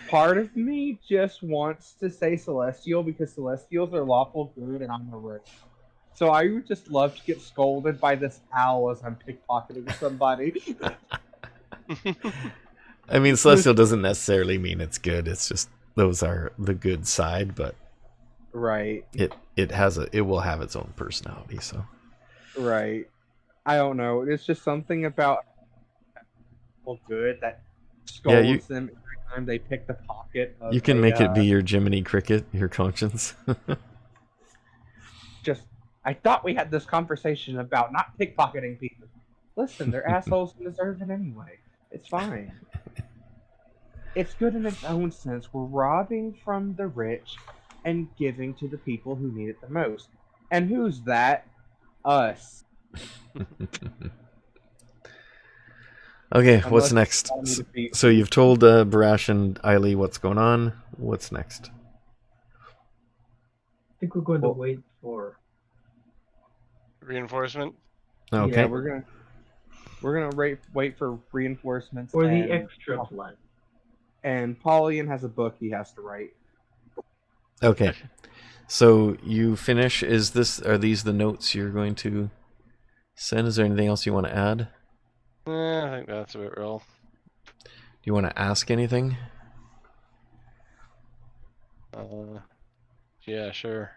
Part of me just wants to say celestial because celestials are lawful good and I'm a rich. So I would just love to get scolded by this owl as I'm pickpocketing somebody. I mean, celestial doesn't necessarily mean it's good. It's just those are the good side, but Right. it will have its own personality. So Right. I don't know. It's just something about good that scolds them every time they pick the pocket. Of you can make it be your Jiminy Cricket, your conscience. Just, I thought we had this conversation about not pickpocketing people. Listen, they're assholes and deserve it anyway. It's fine. It's good in its own sense. We're robbing from the rich and giving to the people who need it the most. And who's that? Us. Okay, what's Unless next? you want me to be- So you've told Barash and Eiley what's going on. What's next? I think we're going to wait for. Reinforcement? Okay. Yeah, we're gonna wait for reinforcements. Or the and- extra plan. And Pauline has a book he has to write. Okay. So you finish. Are these the notes you're going to send? Is there anything else you want to add? I think that's about real. Do you want to ask anything? Yeah, sure.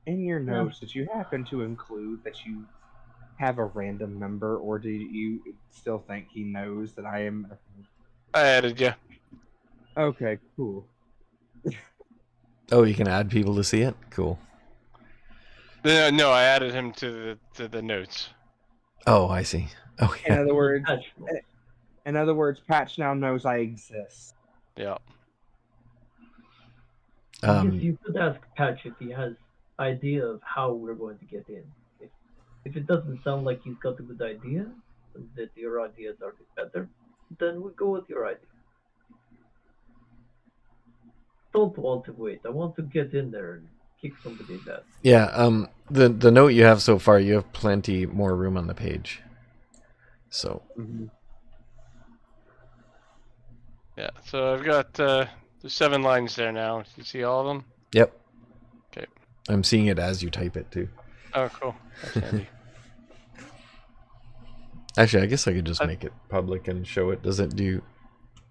In your notes, did you happen to include that you have a random number, or do you still think he knows that I am? I added you. Okay, cool. Oh, you can add people to see it? Cool. No, I added him to the notes. Oh, I see. Oh, In yeah. other words, Patch now knows I exist. Yeah. Yes, you could ask Patch if he has idea of how we're going to get in. If it doesn't sound like he's got a good idea, that your ideas are better, then we go with your idea. Don't want to wait. I want to get in there and kick somebody's ass. Yeah, the note you have so far, you have plenty more room on the page. So Yeah, so I've got there's 7 lines there now. You see all of them? Yep. Okay. I'm seeing it as you type it too. Oh, cool. That's handy. Actually, I guess I could just make it public and show it. Do you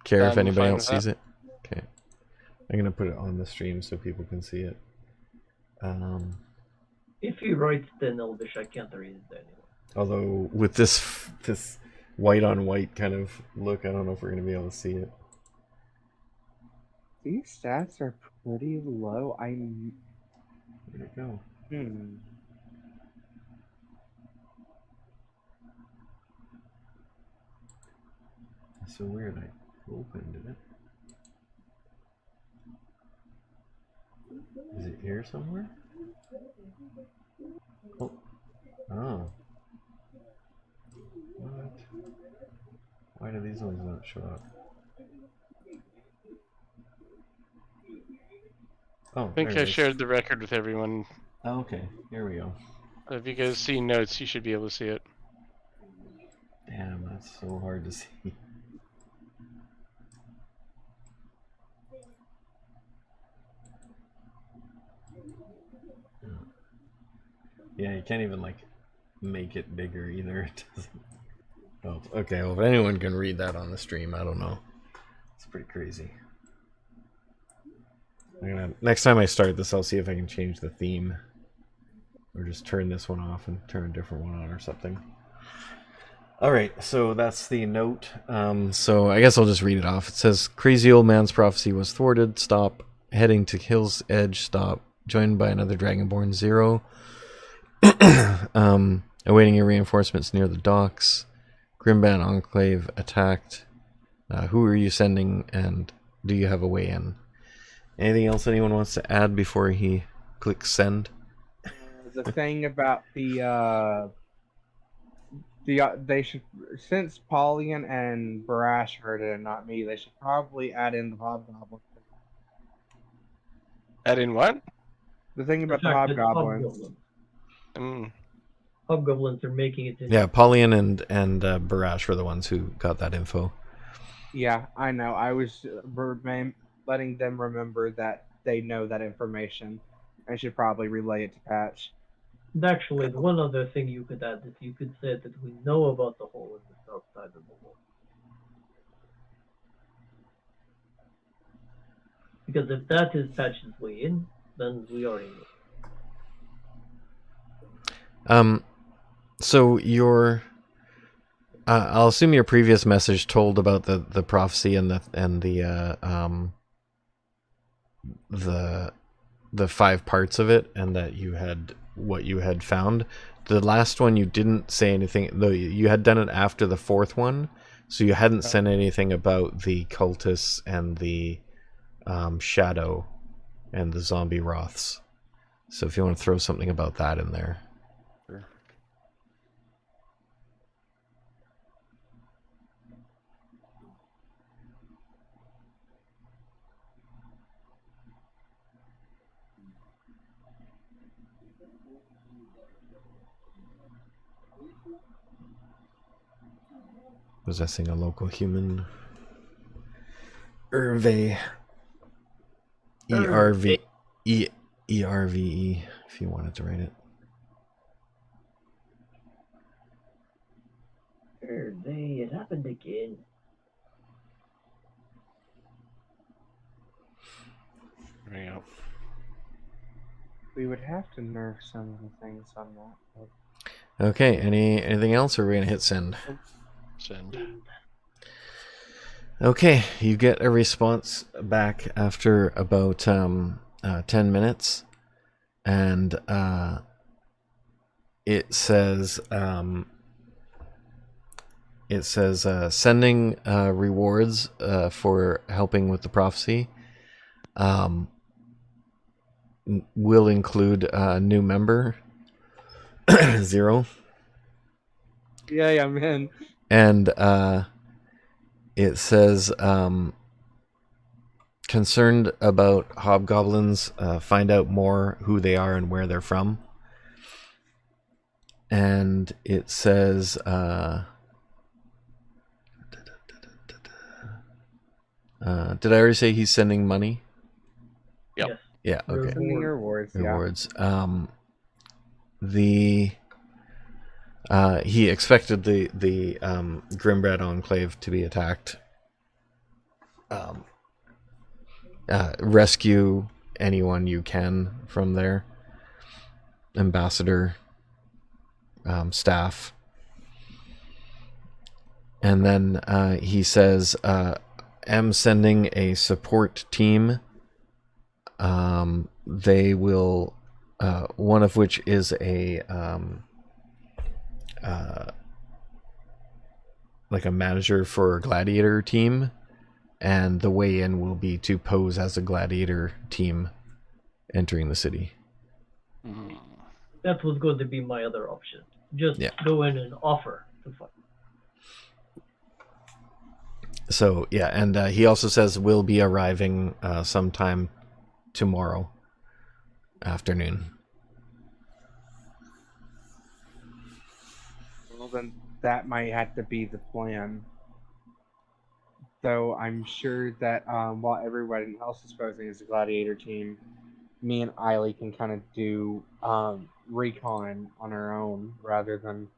care if anybody fine else with sees it? Okay. I'm gonna put it on the stream so people can see it. If he writes the Elvish, I can't read it anyway. Although with this white on white kind of look, I don't know if we're gonna be able to see it. These stats are pretty low. Where'd it go? It's so weird. I opened it. Is it here somewhere? Oh. Oh. What? Why do these ones not show up? Oh, I think I shared the record with everyone. Oh, okay, here we go. If you guys see notes, you should be able to see it. Damn, that's so hard to see. Yeah, you can't even like make it bigger either. It doesn't. Oh, okay. Well, if anyone can read that on the stream, I don't know. It's pretty crazy. Next time I start this, I'll see if I can change the theme. Or just turn this one off and turn a different one on or something. Alright, so that's the note. So I guess I'll just read it off. It says, Crazy old man's prophecy was thwarted. Stop. Heading to Hill's Edge. Stop. Joined by another Dragonborn 0. Awaiting your reinforcements near the docks. Grimban Enclave attacked. Who are you sending, and do you have a way in? Anything else anyone wants to add before he clicks send? The thing about they should, since Paulian and Barash heard it and not me, they should probably add in the hobgoblins. Add in what? The thing about the hobgoblins. Hobgoblins are making it. Yeah, Paulian and Barash were the ones who got that info. Yeah, I know. I was letting them remember that they know that information. I should probably relay it to Patch. Actually, one other thing you could add is you could say that we know about the hole in the south side of the wall. Because if that is Patch's way in, then we already know. So your, I'll assume your previous message told about the prophecy and the 5 parts of it, and that you had what you had found. The last one you didn't say anything, though you had done it after the 4th one, so you hadn't said anything about the cultists and the shadow and the zombie wraths. So if you want to throw something about that in there. Sure. Possessing a local human. Erve. ERV. ERVE, if you wanted to write it. It happened again. There we go. We would have to nerf some of the things on that. Okay, anything else, or are we gonna hit send? Send. Okay, you get a response back after about 10 minutes, and it says sending rewards for helping with the prophecy. Will include a new member 0. Yeah, I'm in. And it says, concerned about hobgoblins, find out more who they are and where they're from. And it says, did I already say he's sending money? Yep. Yes. Yeah, okay. Sending rewards, yeah. Rewards. He expected the Grimbred Enclave to be attacked. Rescue anyone you can from there. Ambassador, staff. And then he says, am sending a support team. They will, one of which is a like a manager for a gladiator team, and the way in will be to pose as a gladiator team entering the city. That was going to be my other option. Just go in and offer to fight. So yeah, and he also says we'll be arriving sometime tomorrow afternoon. Well, then that might have to be the plan. Though I'm sure that while everybody else is posing as a gladiator team, me and Eiley can kind of do recon on our own rather than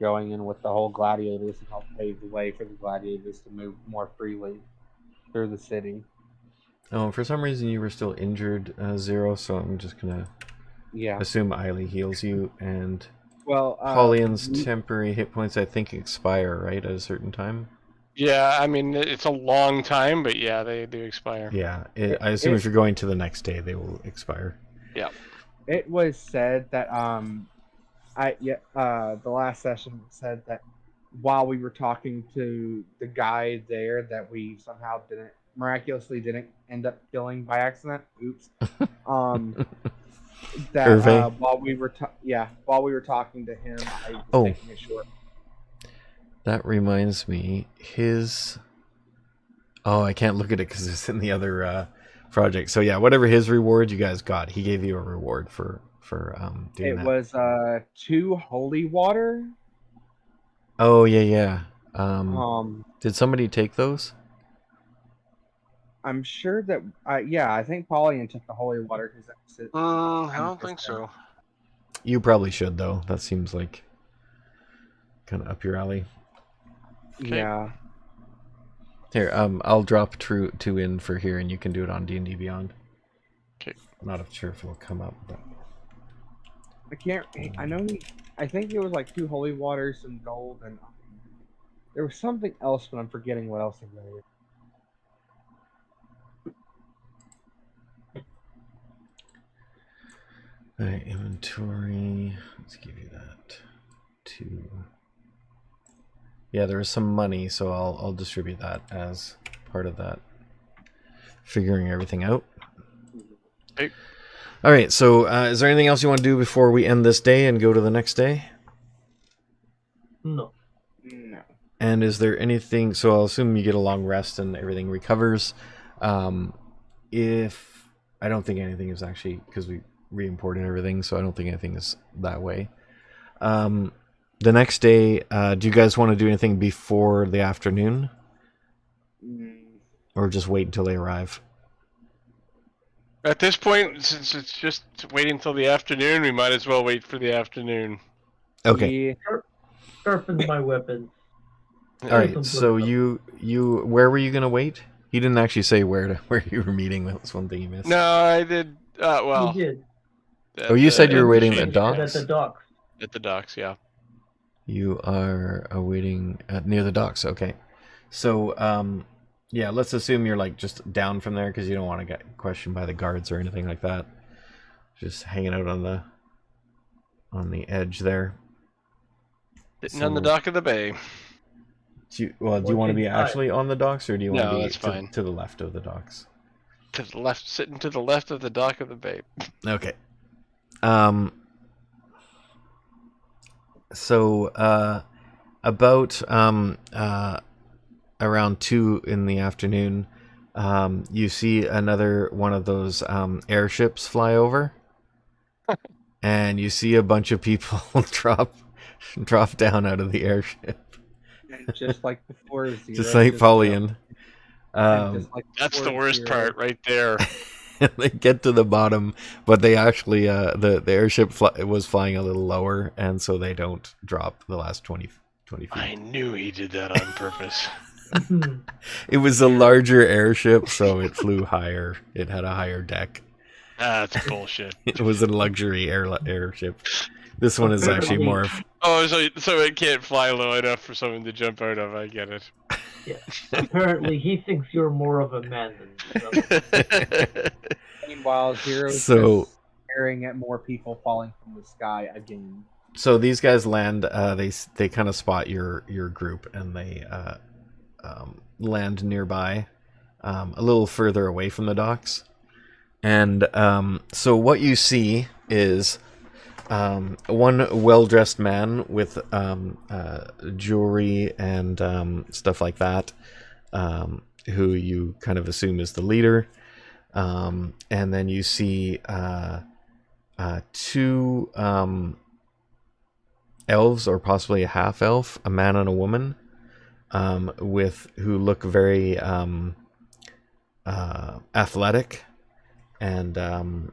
going in with the whole gladiators and help pave the way for the gladiators to move more freely through the city. Oh, for some reason you were still injured, Zero, so I'm just gonna Yeah. assume Eiley heals you, and Well, Paulian's temporary hit points, I think, expire, right, at a certain time? Yeah, I mean, it's a long time, but yeah, they do expire. Yeah, I assume if you're going to the next day, they will expire. Yeah. It was said that the last session said that while we were talking to the guy there, that we somehow miraculously didn't end up killing by accident. Oops. That Hervé? while we were talking to him, I was Oh. taking a short. That reminds me, his... Oh, I can't look at it because it's in the other project. So yeah, whatever his reward you guys got, he gave you a reward for doing It that. was 2 holy water. Oh, yeah. Did somebody take those? I'm sure that I think Paulian took the holy water because that's it. I don't think so. You probably should, though. That seems like kind of up your alley. Okay. Yeah. Here, I'll drop two in for here, and you can do it on D&D Beyond. Okay. I'm not sure if it'll come up, but... I can't. I know. I think it was like 2 holy waters, some gold, and there was something else, but I'm forgetting what else it was. Alright, inventory. Let's give you that. 2. Yeah, there was some money, so I'll distribute that as part of that. Figuring everything out. Okay. Alright, so is there anything else you want to do before we end this day and go to the next day? No. No. And is there anything... So I'll assume you get a long rest and everything recovers. If... I don't think anything is actually... Because we re-imported everything, so I don't think anything is that way. The next day, do you guys want to do anything before the afternoon? Or just wait until they arrive? At this point, since it's just waiting until the afternoon, we might as well wait for the afternoon. Okay. Yeah. Sharpen my weapons. Alright, so you where were you gonna wait? He didn't actually say where you were meeting. That was one thing he missed. No, I did. Well, You did. Oh, you said you were waiting at the At docks? the docks. At the docks, yeah. You are waiting near the docks. Okay. So, yeah, let's assume you're like just down from there because you don't want to get questioned by the guards or anything like that. Just hanging out on the edge there. Sitting on the dock of the bay. Do you want to be actually on the docks, or do you want No, to that's be fine. to the left of the docks? To the left, sitting to the left of the dock of the bay. Okay. So, about around 2 in the afternoon, you see another one of those airships fly over, and you see a bunch of people drop down out of the airship. Just like before, Zero. Just like Paulian. That's the worst part right there. They get to the bottom, but they actually the airship was flying a little lower, and so they don't drop the last 20 feet. I knew he did that on purpose. It was a larger airship, so it flew higher. It had a higher deck. That's bullshit. It was a luxury airship. This one is actually more... Oh, so it can't fly low enough for someone to jump out of. I get it. Yeah. Apparently, he thinks you're more of a man than the other. Meanwhile, Zero's So- just staring at more people falling from the sky again. So these guys land. They kind of spot your group, and they land nearby, a little further away from the docks. And so what you see is one well-dressed man with jewelry and stuff like that, who you kind of assume is the leader. And then you see 2 elves, or possibly a half elf, a man and a woman, who look very athletic and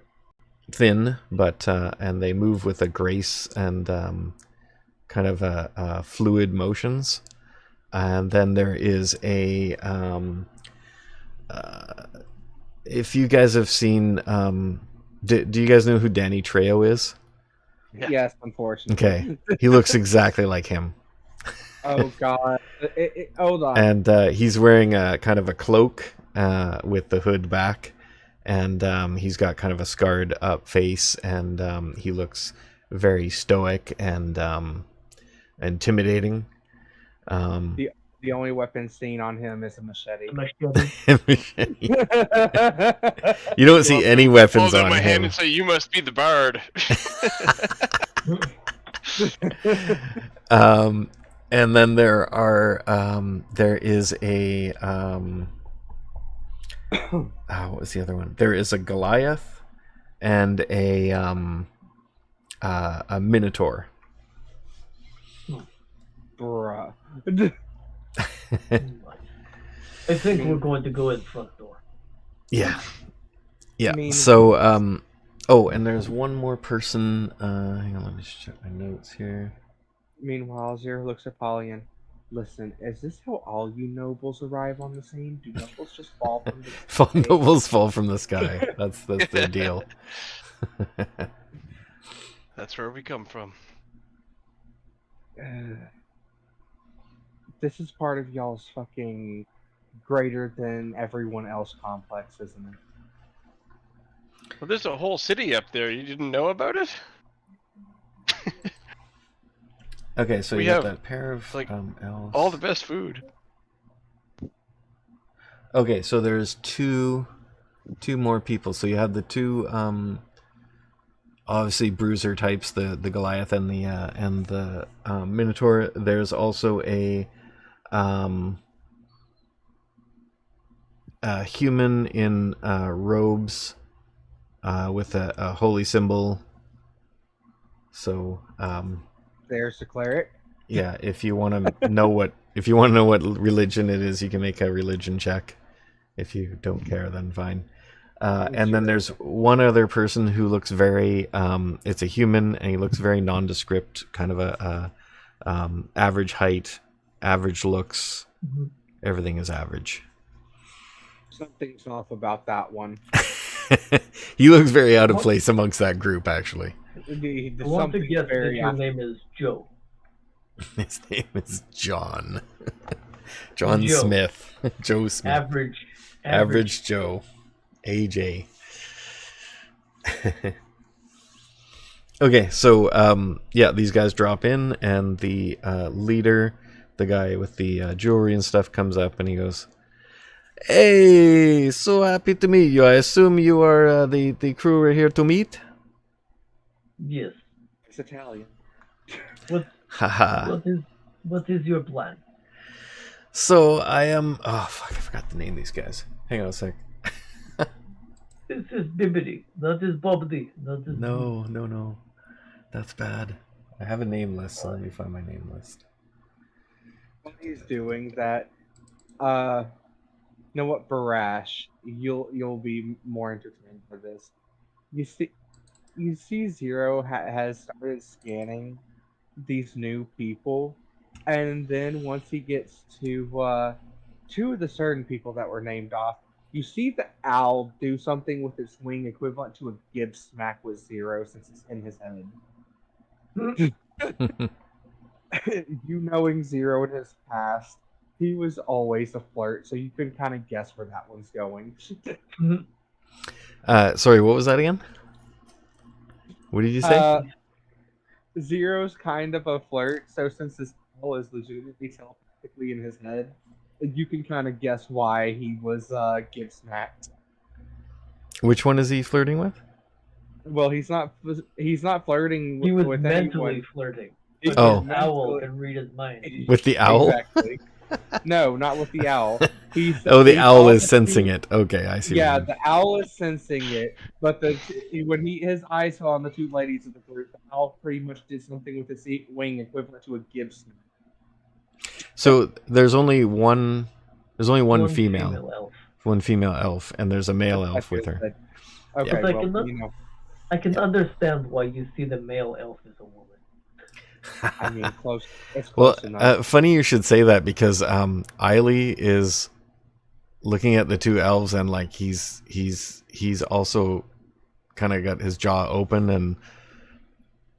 thin, but and they move with a grace and kind of fluid motions. And then there is a if you guys have seen, do you guys know who Danny Trejo is? Yeah. Yes, unfortunately. Okay, he looks exactly like him. Oh God. Hold on. And he's wearing a kind of a cloak with the hood back, and he's got kind of a scarred up face, and he looks very stoic and intimidating. The only weapon seen on him is a machete. You don't see any weapons Hold out on my hand him. and say, "You must be the bard." And then there is a what was the other one? There is a Goliath and a Minotaur. Bruh. I think we're going to go in front door. Yeah. I mean- So oh, and there's one more person. Hang on, let me just check my notes here. Meanwhile, Zero looks at Polly and, listen, is this how all you nobles arrive on the scene? Do nobles just fall from the sky? Nobles fall from the sky. That's their deal. That's where we come from. This is part of y'all's fucking greater than everyone else complex, isn't it? Well, there's a whole city up there. You didn't know about it? Okay, so We you got have, that pair of like, elves. All the best food. Okay, so there's two more people. So you have the two obviously bruiser types, the Goliath and the Minotaur. There's also a human in robes with a holy symbol. So There's the cleric. yeah, if you want to know what religion it is, you can make a religion check. If you don't care, then fine. And then there's one other person who looks very it's a human, and he looks very nondescript, kind of a average height, average looks. Mm-hmm. Everything is average. Something's off about that one. He looks very out of place amongst that group, actually. I want to guess that your name is Joe. His name is John. John Joe. Smith. Joe Smith. Average Joe. AJ. Okay, so yeah, these guys drop in, and the leader, the guy with the jewelry and stuff, comes up and he goes, "Hey, so happy to meet you. I assume you are the crew we're here to meet?" Yes. It's Italian. Haha. What is your plan? So I am. Oh fuck! I forgot to name these guys. Hang on a sec. This is Bibbidi. That is Bobbidi. That is No. That's bad. I have a name list, so let me find my name list. While he's doing that, you know what, Barash, you'll be more entertained for this. You see, Zero has started scanning these new people, and then once he gets to two of the certain people that were named off, you see the owl do something with its wing equivalent to a gib smack with Zero, since it's in his head. You knowing Zero in his past, he was always a flirt, so you can kind of guess where that one's going. Sorry, what was that again? What did you say? Zero's kind of a flirt, so since this owl is legitimately telepathically in his head, you can kind of guess why he was gib smacked. Which one is he flirting with? Well, he's not flirting He was with mentally anyone. flirting. He Oh. was The owl mentally- can read his mind. With the owl? Exactly. No, not with the owl. Oh, the he owl saw is the sensing two- it. Okay, I see. Yeah, what you the owl is sensing it, but when his eyes fell on the two ladies of the group, the owl pretty much did something with its wing equivalent to a Gibson. mean. So there's only one. There's only one female. elf. One female elf, and there's a male elf That's with what her. I said. Okay, But I well, cannot- you know, I can understand why you see the male elf as a woman. I mean, close. It's Well, close enough. funny you should say that, because Eiley is looking at the two elves, and like he's also kind of got his jaw open and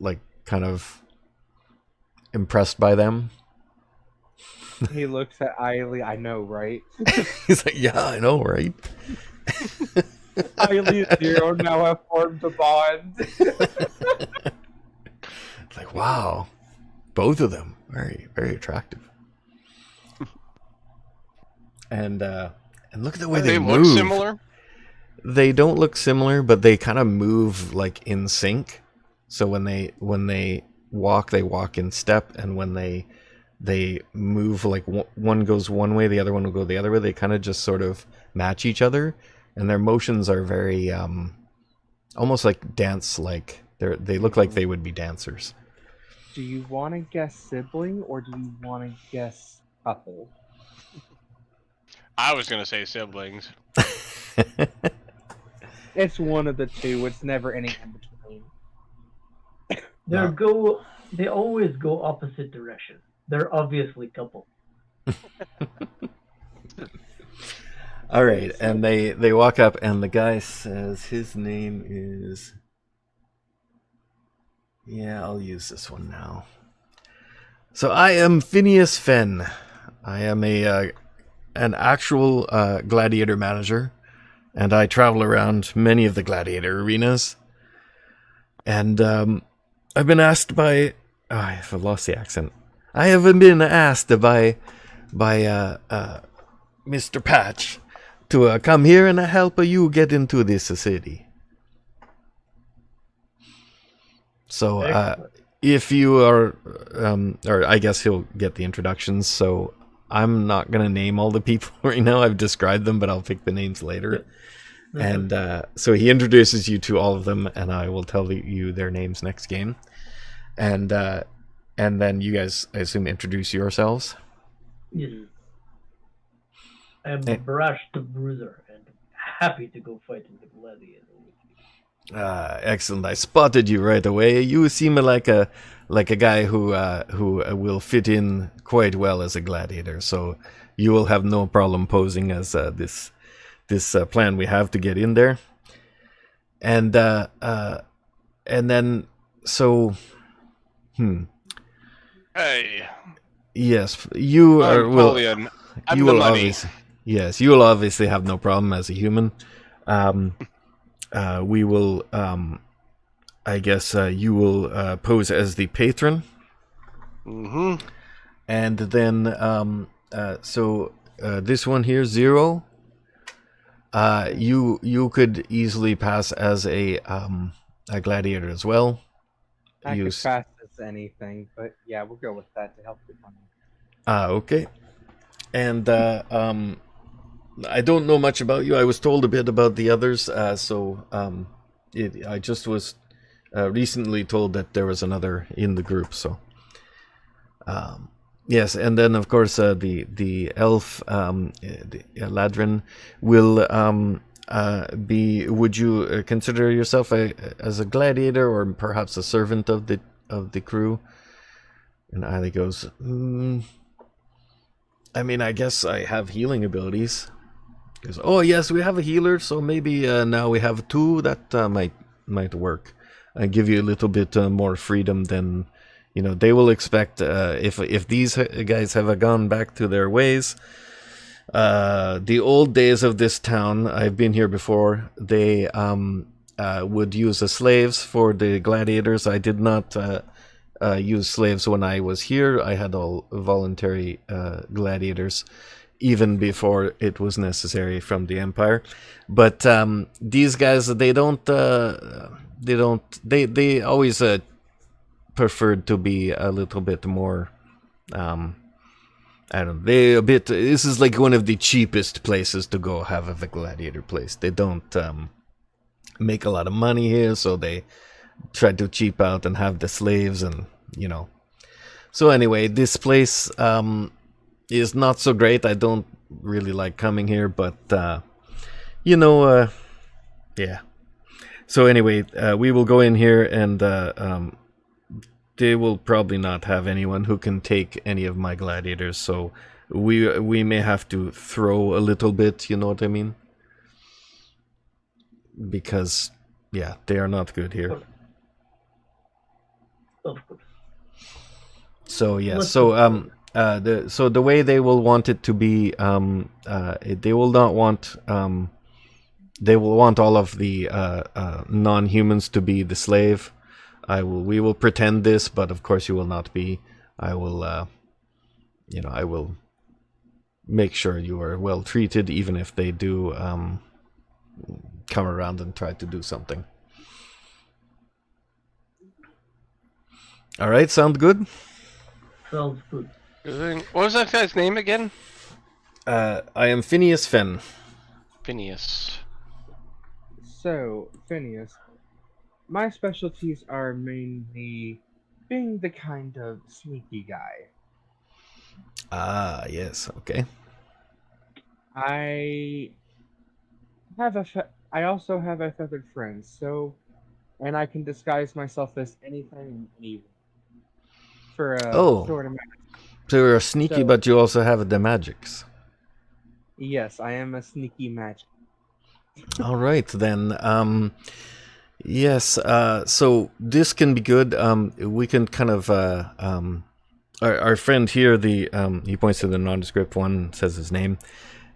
like kind of impressed by them. He looks at Eiley. I know, right? He's like, yeah, I know, right? Eiley and Zero now have formed a bond. It's like, wow, both of them very, very attractive. And look at the way they move. Look similar. They don't look similar, but they kind of move like in sync. So when they walk in step, and when they move, like one goes one way, the other one will go the other way. They kind of just sort of match each other, and their motions are very almost like dance. Like they look like they would be dancers. Do you want to guess sibling or do you want to guess couple? I was gonna say siblings. It's one of the two. It's never any in between. They always go opposite direction. They're obviously couple. All right, and they walk up, and the guy says his name is. Yeah, I'll use this one now. So I am Phineas Fenn. I am an actual gladiator manager, and I travel around many of the gladiator arenas. And I've been asked by... Oh, I've lost the accent. I have been asked by Mr. Patch to come here and help you get into this city. So if you are... or I guess he'll get the introductions, so I'm not going to name all the people right now. I've described them, but I'll pick the names later. And so he introduces you to all of them, and I will tell you their names next game. And then you guys, I assume, introduce yourselves. Yes. I am Brash the Bruiser, and happy to go fight in the gladiator with you. Excellent. I spotted you right away. You seem like a guy who will fit in quite well as a gladiator. So you will have no problem posing as this plan we have to get in there. And then so Hey. Yes, you are will Napoleon. you will obviously, yes, you will obviously have no problem as a human. We will I guess you will pose as the patron. Mm-hmm. And then so this one here, Zero, you could easily pass as a gladiator as well. I could pass as anything, but yeah, we'll go with that to help the fun. Okay. And I don't know much about you. I was told a bit about the others, so I just was recently told that there was another in the group. So yes, and then of course the elf, the Ladrin, will be. Would you consider yourself as a gladiator or perhaps a servant of the crew? And Eiley goes, I mean, I guess I have healing abilities. He goes, oh yes, we have a healer, so maybe now we have two. That might work. I give you a little bit more freedom than, they will expect. If these guys have gone back to their ways, the old days of this town, I've been here before. They would use the slaves for the gladiators. I did not use slaves when I was here. I had all voluntary gladiators, even before it was necessary from the Empire. But these guys, they always preferred to be a little bit more. I don't know. This is like one of the cheapest places to go have a gladiator place. They don't make a lot of money here, so they try to cheap out and have the slaves, and So anyway, this place is not so great. I don't really like coming here, but yeah. So anyway, we will go in here, and they will probably not have anyone who can take any of my gladiators. So we may have to throw a little bit, you know what I mean? Because yeah, they are not good here. Of course. So yeah, Let's so go. the way they will want it to be, they will not want they will want all of the non-humans to be the slave. We will pretend this, but of course you will not be. I will I will make sure you are well treated, even if they do come around and try to do something. All right, sound good? Sounds good. What was that guy's name again? I am Phineas Fenn. Phineas. So, Phineas, my specialties are mainly being the kind of sneaky guy. Ah, yes, okay. I also have a feathered friend, and I can disguise myself as anything and anything for a Oh, sort of. so you're sneaky, So- but you also have the magics. Yes, I am a sneaky magic. All right, then. Yes, so this can be good. We can kind of our friend here, he points to the nondescript one, says his name.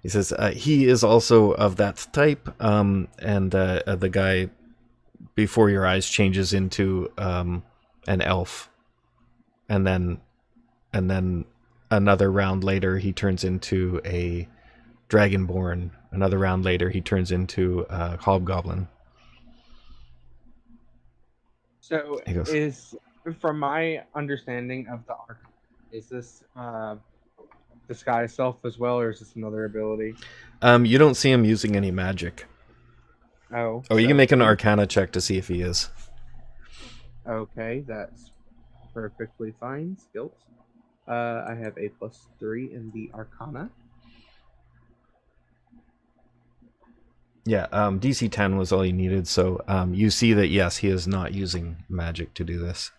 He says he is also of that type, and the guy before your eyes changes into an elf, and then another round later he turns into a dragonborn. Another round later he turns into a hobgoblin. So, He goes, from my understanding of the arc, is this disguise self as well, or is this another ability? You don't see him using any magic. Oh, Oh, you so- can make an Arcana check to see if he is. Okay, that's perfectly fine. Skills. I have a +3 in the Arcana. Yeah, DC 10 was all you needed, so you see that, yes, he is not using magic to do this.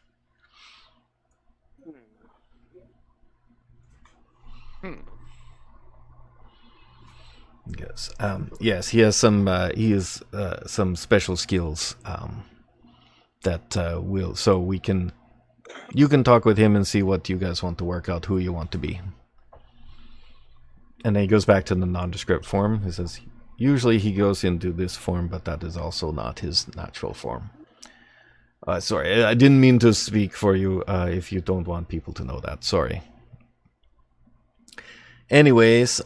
Yes, yes, he has some special skills that you can talk with him and see what you guys want to work out, who you want to be. And then he goes back to the nondescript form. He says, usually he goes into this form, but that is also not his natural form. Sorry, I didn't mean to speak for you if you don't want people to know that. Sorry. Anyways,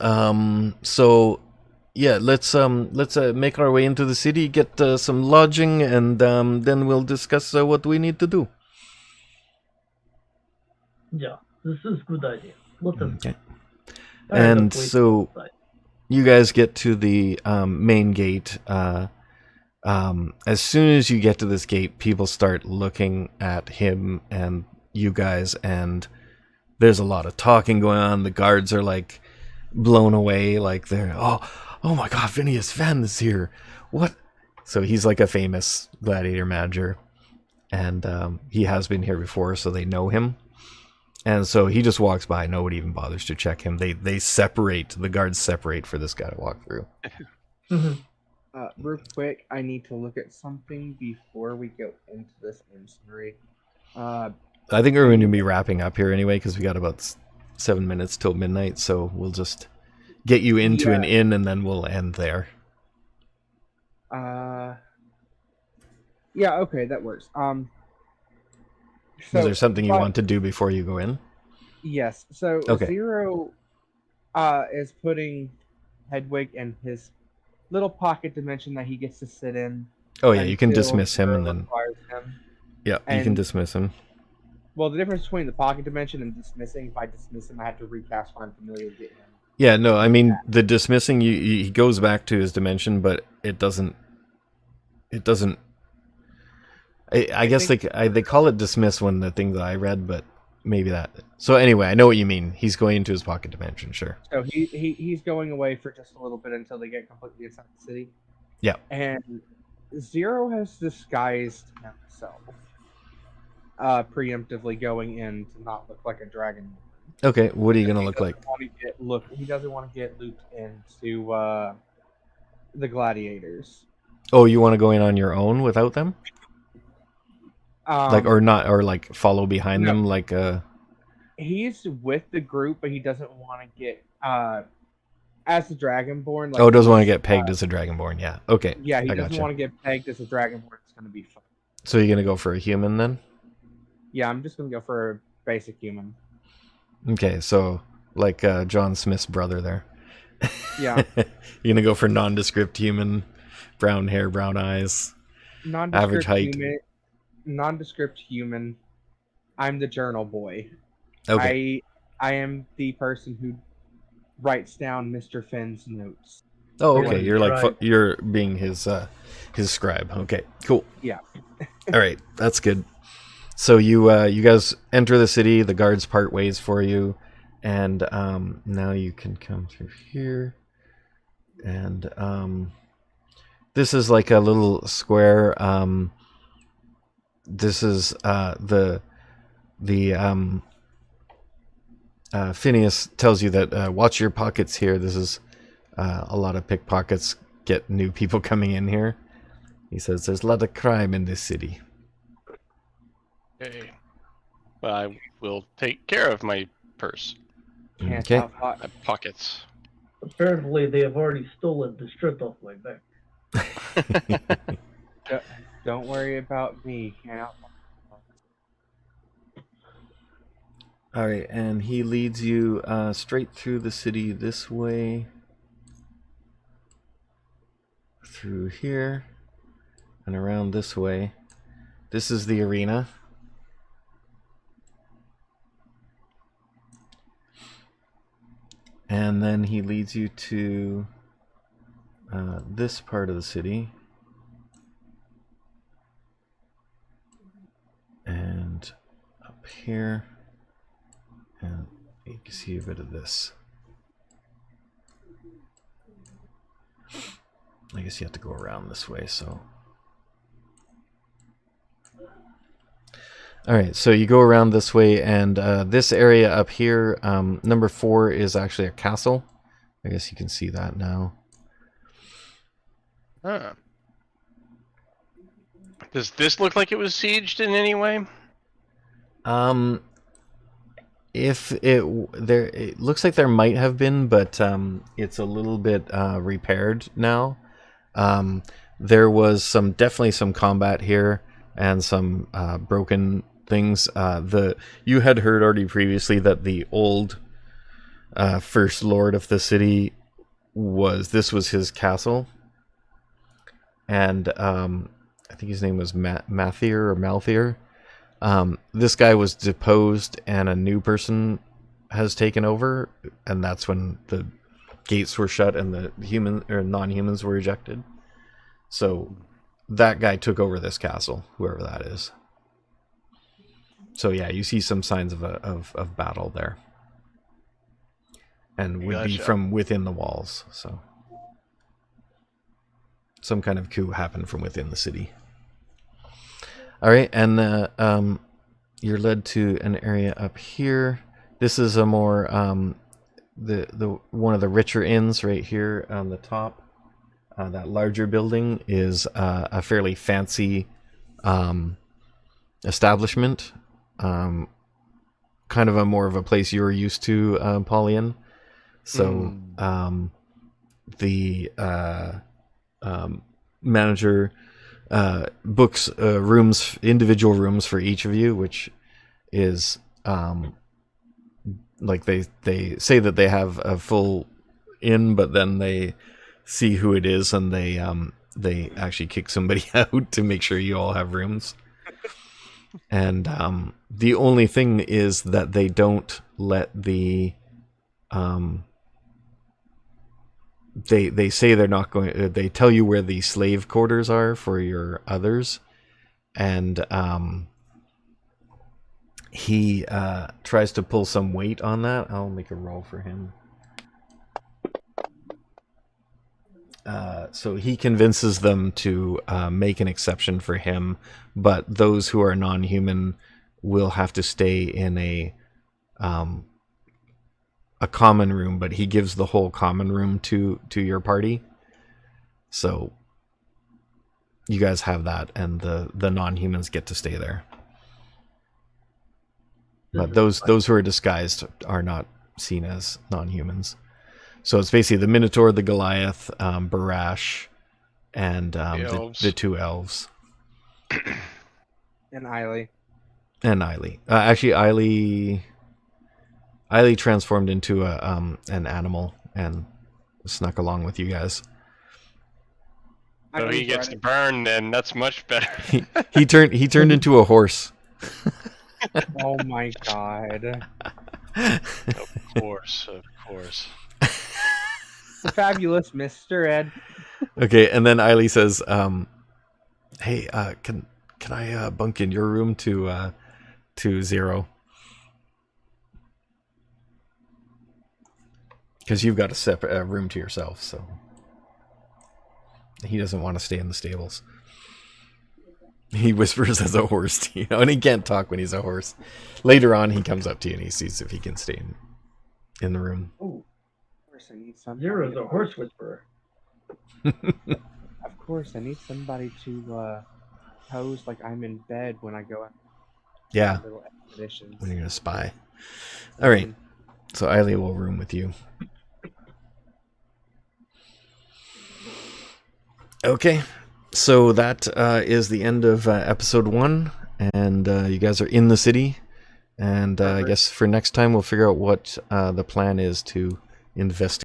so yeah, let's make our way into the city, get some lodging, and then we'll discuss what we need to do. Yeah, this is a good idea. Let's Okay. tired of And waiting so outside. you guys get to the main gate. As soon as you get to this gate, people start looking at him and you guys, and there's a lot of talking going on. The guards are like blown away, like they're oh my god, Phineas Fenn is here. What? So he's like a famous gladiator manager, and he has been here before, so they know him. And so he just walks by. Nobody even bothers to check him. They separate. The guards separate for this guy to walk through. Real quick, I need to look at something before we go into this incendiary. I think we're going to be wrapping up here anyway, because we got about 7 minutes till midnight. So we'll just get you into an inn, and then we'll end there. Yeah, okay, that works. Is there something you want to do before you go in? Yes. So Okay. Zero is putting Hedwig in his little pocket dimension that he gets to sit in. Oh yeah, you can until dismiss him, Zero and then requires him. yeah, you can And- dismiss him. Well, the difference between the pocket dimension and dismissing, if I dismiss him, I have to recast Find Familiar to get him. Yeah, no, I mean the dismissing. He goes back to his dimension, but it doesn't. It doesn't. I guess they call it dismiss when the thing that I read, but maybe that. So anyway, I know what you mean. He's going into his pocket dimension, sure. So he's going away for just a little bit until they get completely inside the city. Yeah. And Zero has disguised himself, preemptively going in to not look like a dragon. Okay, what are you gonna He look like? doesn't want to he doesn't want to get looped into the gladiators. Oh, you want to go in on your own without them? Like, or Um, not, or like follow behind no, them, like he's with the group, but he doesn't want to get as the Dragonborn. Oh, Like doesn't want to he's get pegged as a Dragonborn. Yeah. Okay, yeah, he I doesn't gotcha. want to get pegged as a Dragonborn. It's gonna be fun. So you're gonna go for a human then? Yeah, I'm just gonna go for a basic human. Okay, so like John Smith's brother there. Yeah, You're gonna go for nondescript human, brown hair, brown eyes, average nondescript height. human. Nondescript human. I'm the journal boy. Okay. I am the person who writes down Mr. Finn's notes. Oh, You're okay. the You're like scribe. you're being his scribe. Okay, cool. Yeah. All right, that's good. So you guys enter the city. The guards part ways for you, and now you can come through here. And this is like a little square. This is the Phineas tells you that watch your pockets here. This is a lot of pickpockets get new people coming in here. He says there's a lot of crime in this city. Okay. Well, I will take care of my purse, Can't Okay. have hot. my pockets. Apparently, they have already stolen the strip off my back. Don't worry about me. Can't have hot. All right, and he leads you straight through the city this way, through here, and around this way. This is the arena. And then he leads you to this part of the city. And up here. And you can see a bit of this. I guess you have to go around this way, so. Alright, so you go around this way, and this area up here, number 4 is actually a castle. I guess you can see that now. Huh. Does this look like it was sieged in any way? If it looks like there might have been, but it's a little bit repaired now. There was definitely some combat here and some broken things. You had heard already previously that the old first lord of the city this was his castle, and I think his name was Mathier or Malthier. This guy was deposed and a new person has taken over, and that's when the gates were shut and the human or non-humans were ejected. So that guy took over this castle, whoever that is. So yeah, you see some signs of battle there, and would be Gotcha. from within the walls. So some kind of coup happened from within the city. All right, and you're led to an area up here. This is a more the one of the richer inns right here on the top. That larger building is a fairly fancy establishment. Kind of a more of a place you're used to, Paulian. So the manager books rooms, individual rooms for each of you, which is like they say that they have a full inn, but then they see who it is and they actually kick somebody out to make sure you all have rooms. And the only thing is that they don't let the they say they're not going. They tell you where the slave quarters are for your others, and he tries to pull some weight on that. I'll make a roll for him. So he convinces them to make an exception for him, but those who are non-human will have to stay in a a common room, but he gives the whole common room to your party. So you guys have that, and the non-humans get to stay there. But those who are disguised are not seen as non-humans. So it's basically the Minotaur, the Goliath, Barash, and the two elves. And Eiley. And Eiley. Actually, Eiley transformed into an animal and snuck along with you guys. So he gets to burn, then that's much better. he turned into a horse. Oh my god. Of course. The fabulous Mr. Ed. Okay, and then Eiley says, "Hey, can I bunk in your room to 0? Because you've got a separate room to yourself, so he doesn't want to stay in the stables." He whispers as a horse to you, and he can't talk when he's a horse. Later on, he comes up to you and he sees if he can stay in the room. Oh, Of course, I need somebody. Zero is a horse whisperer. Of course, I need somebody to pose like I'm in bed when I go out. Yeah, Little expeditions. when you're gonna spy. All right, so Eiley will room with you. Okay, so that is the end of episode 1, and you guys are in the city. And I guess for next time we'll figure out what the plan is to investigate.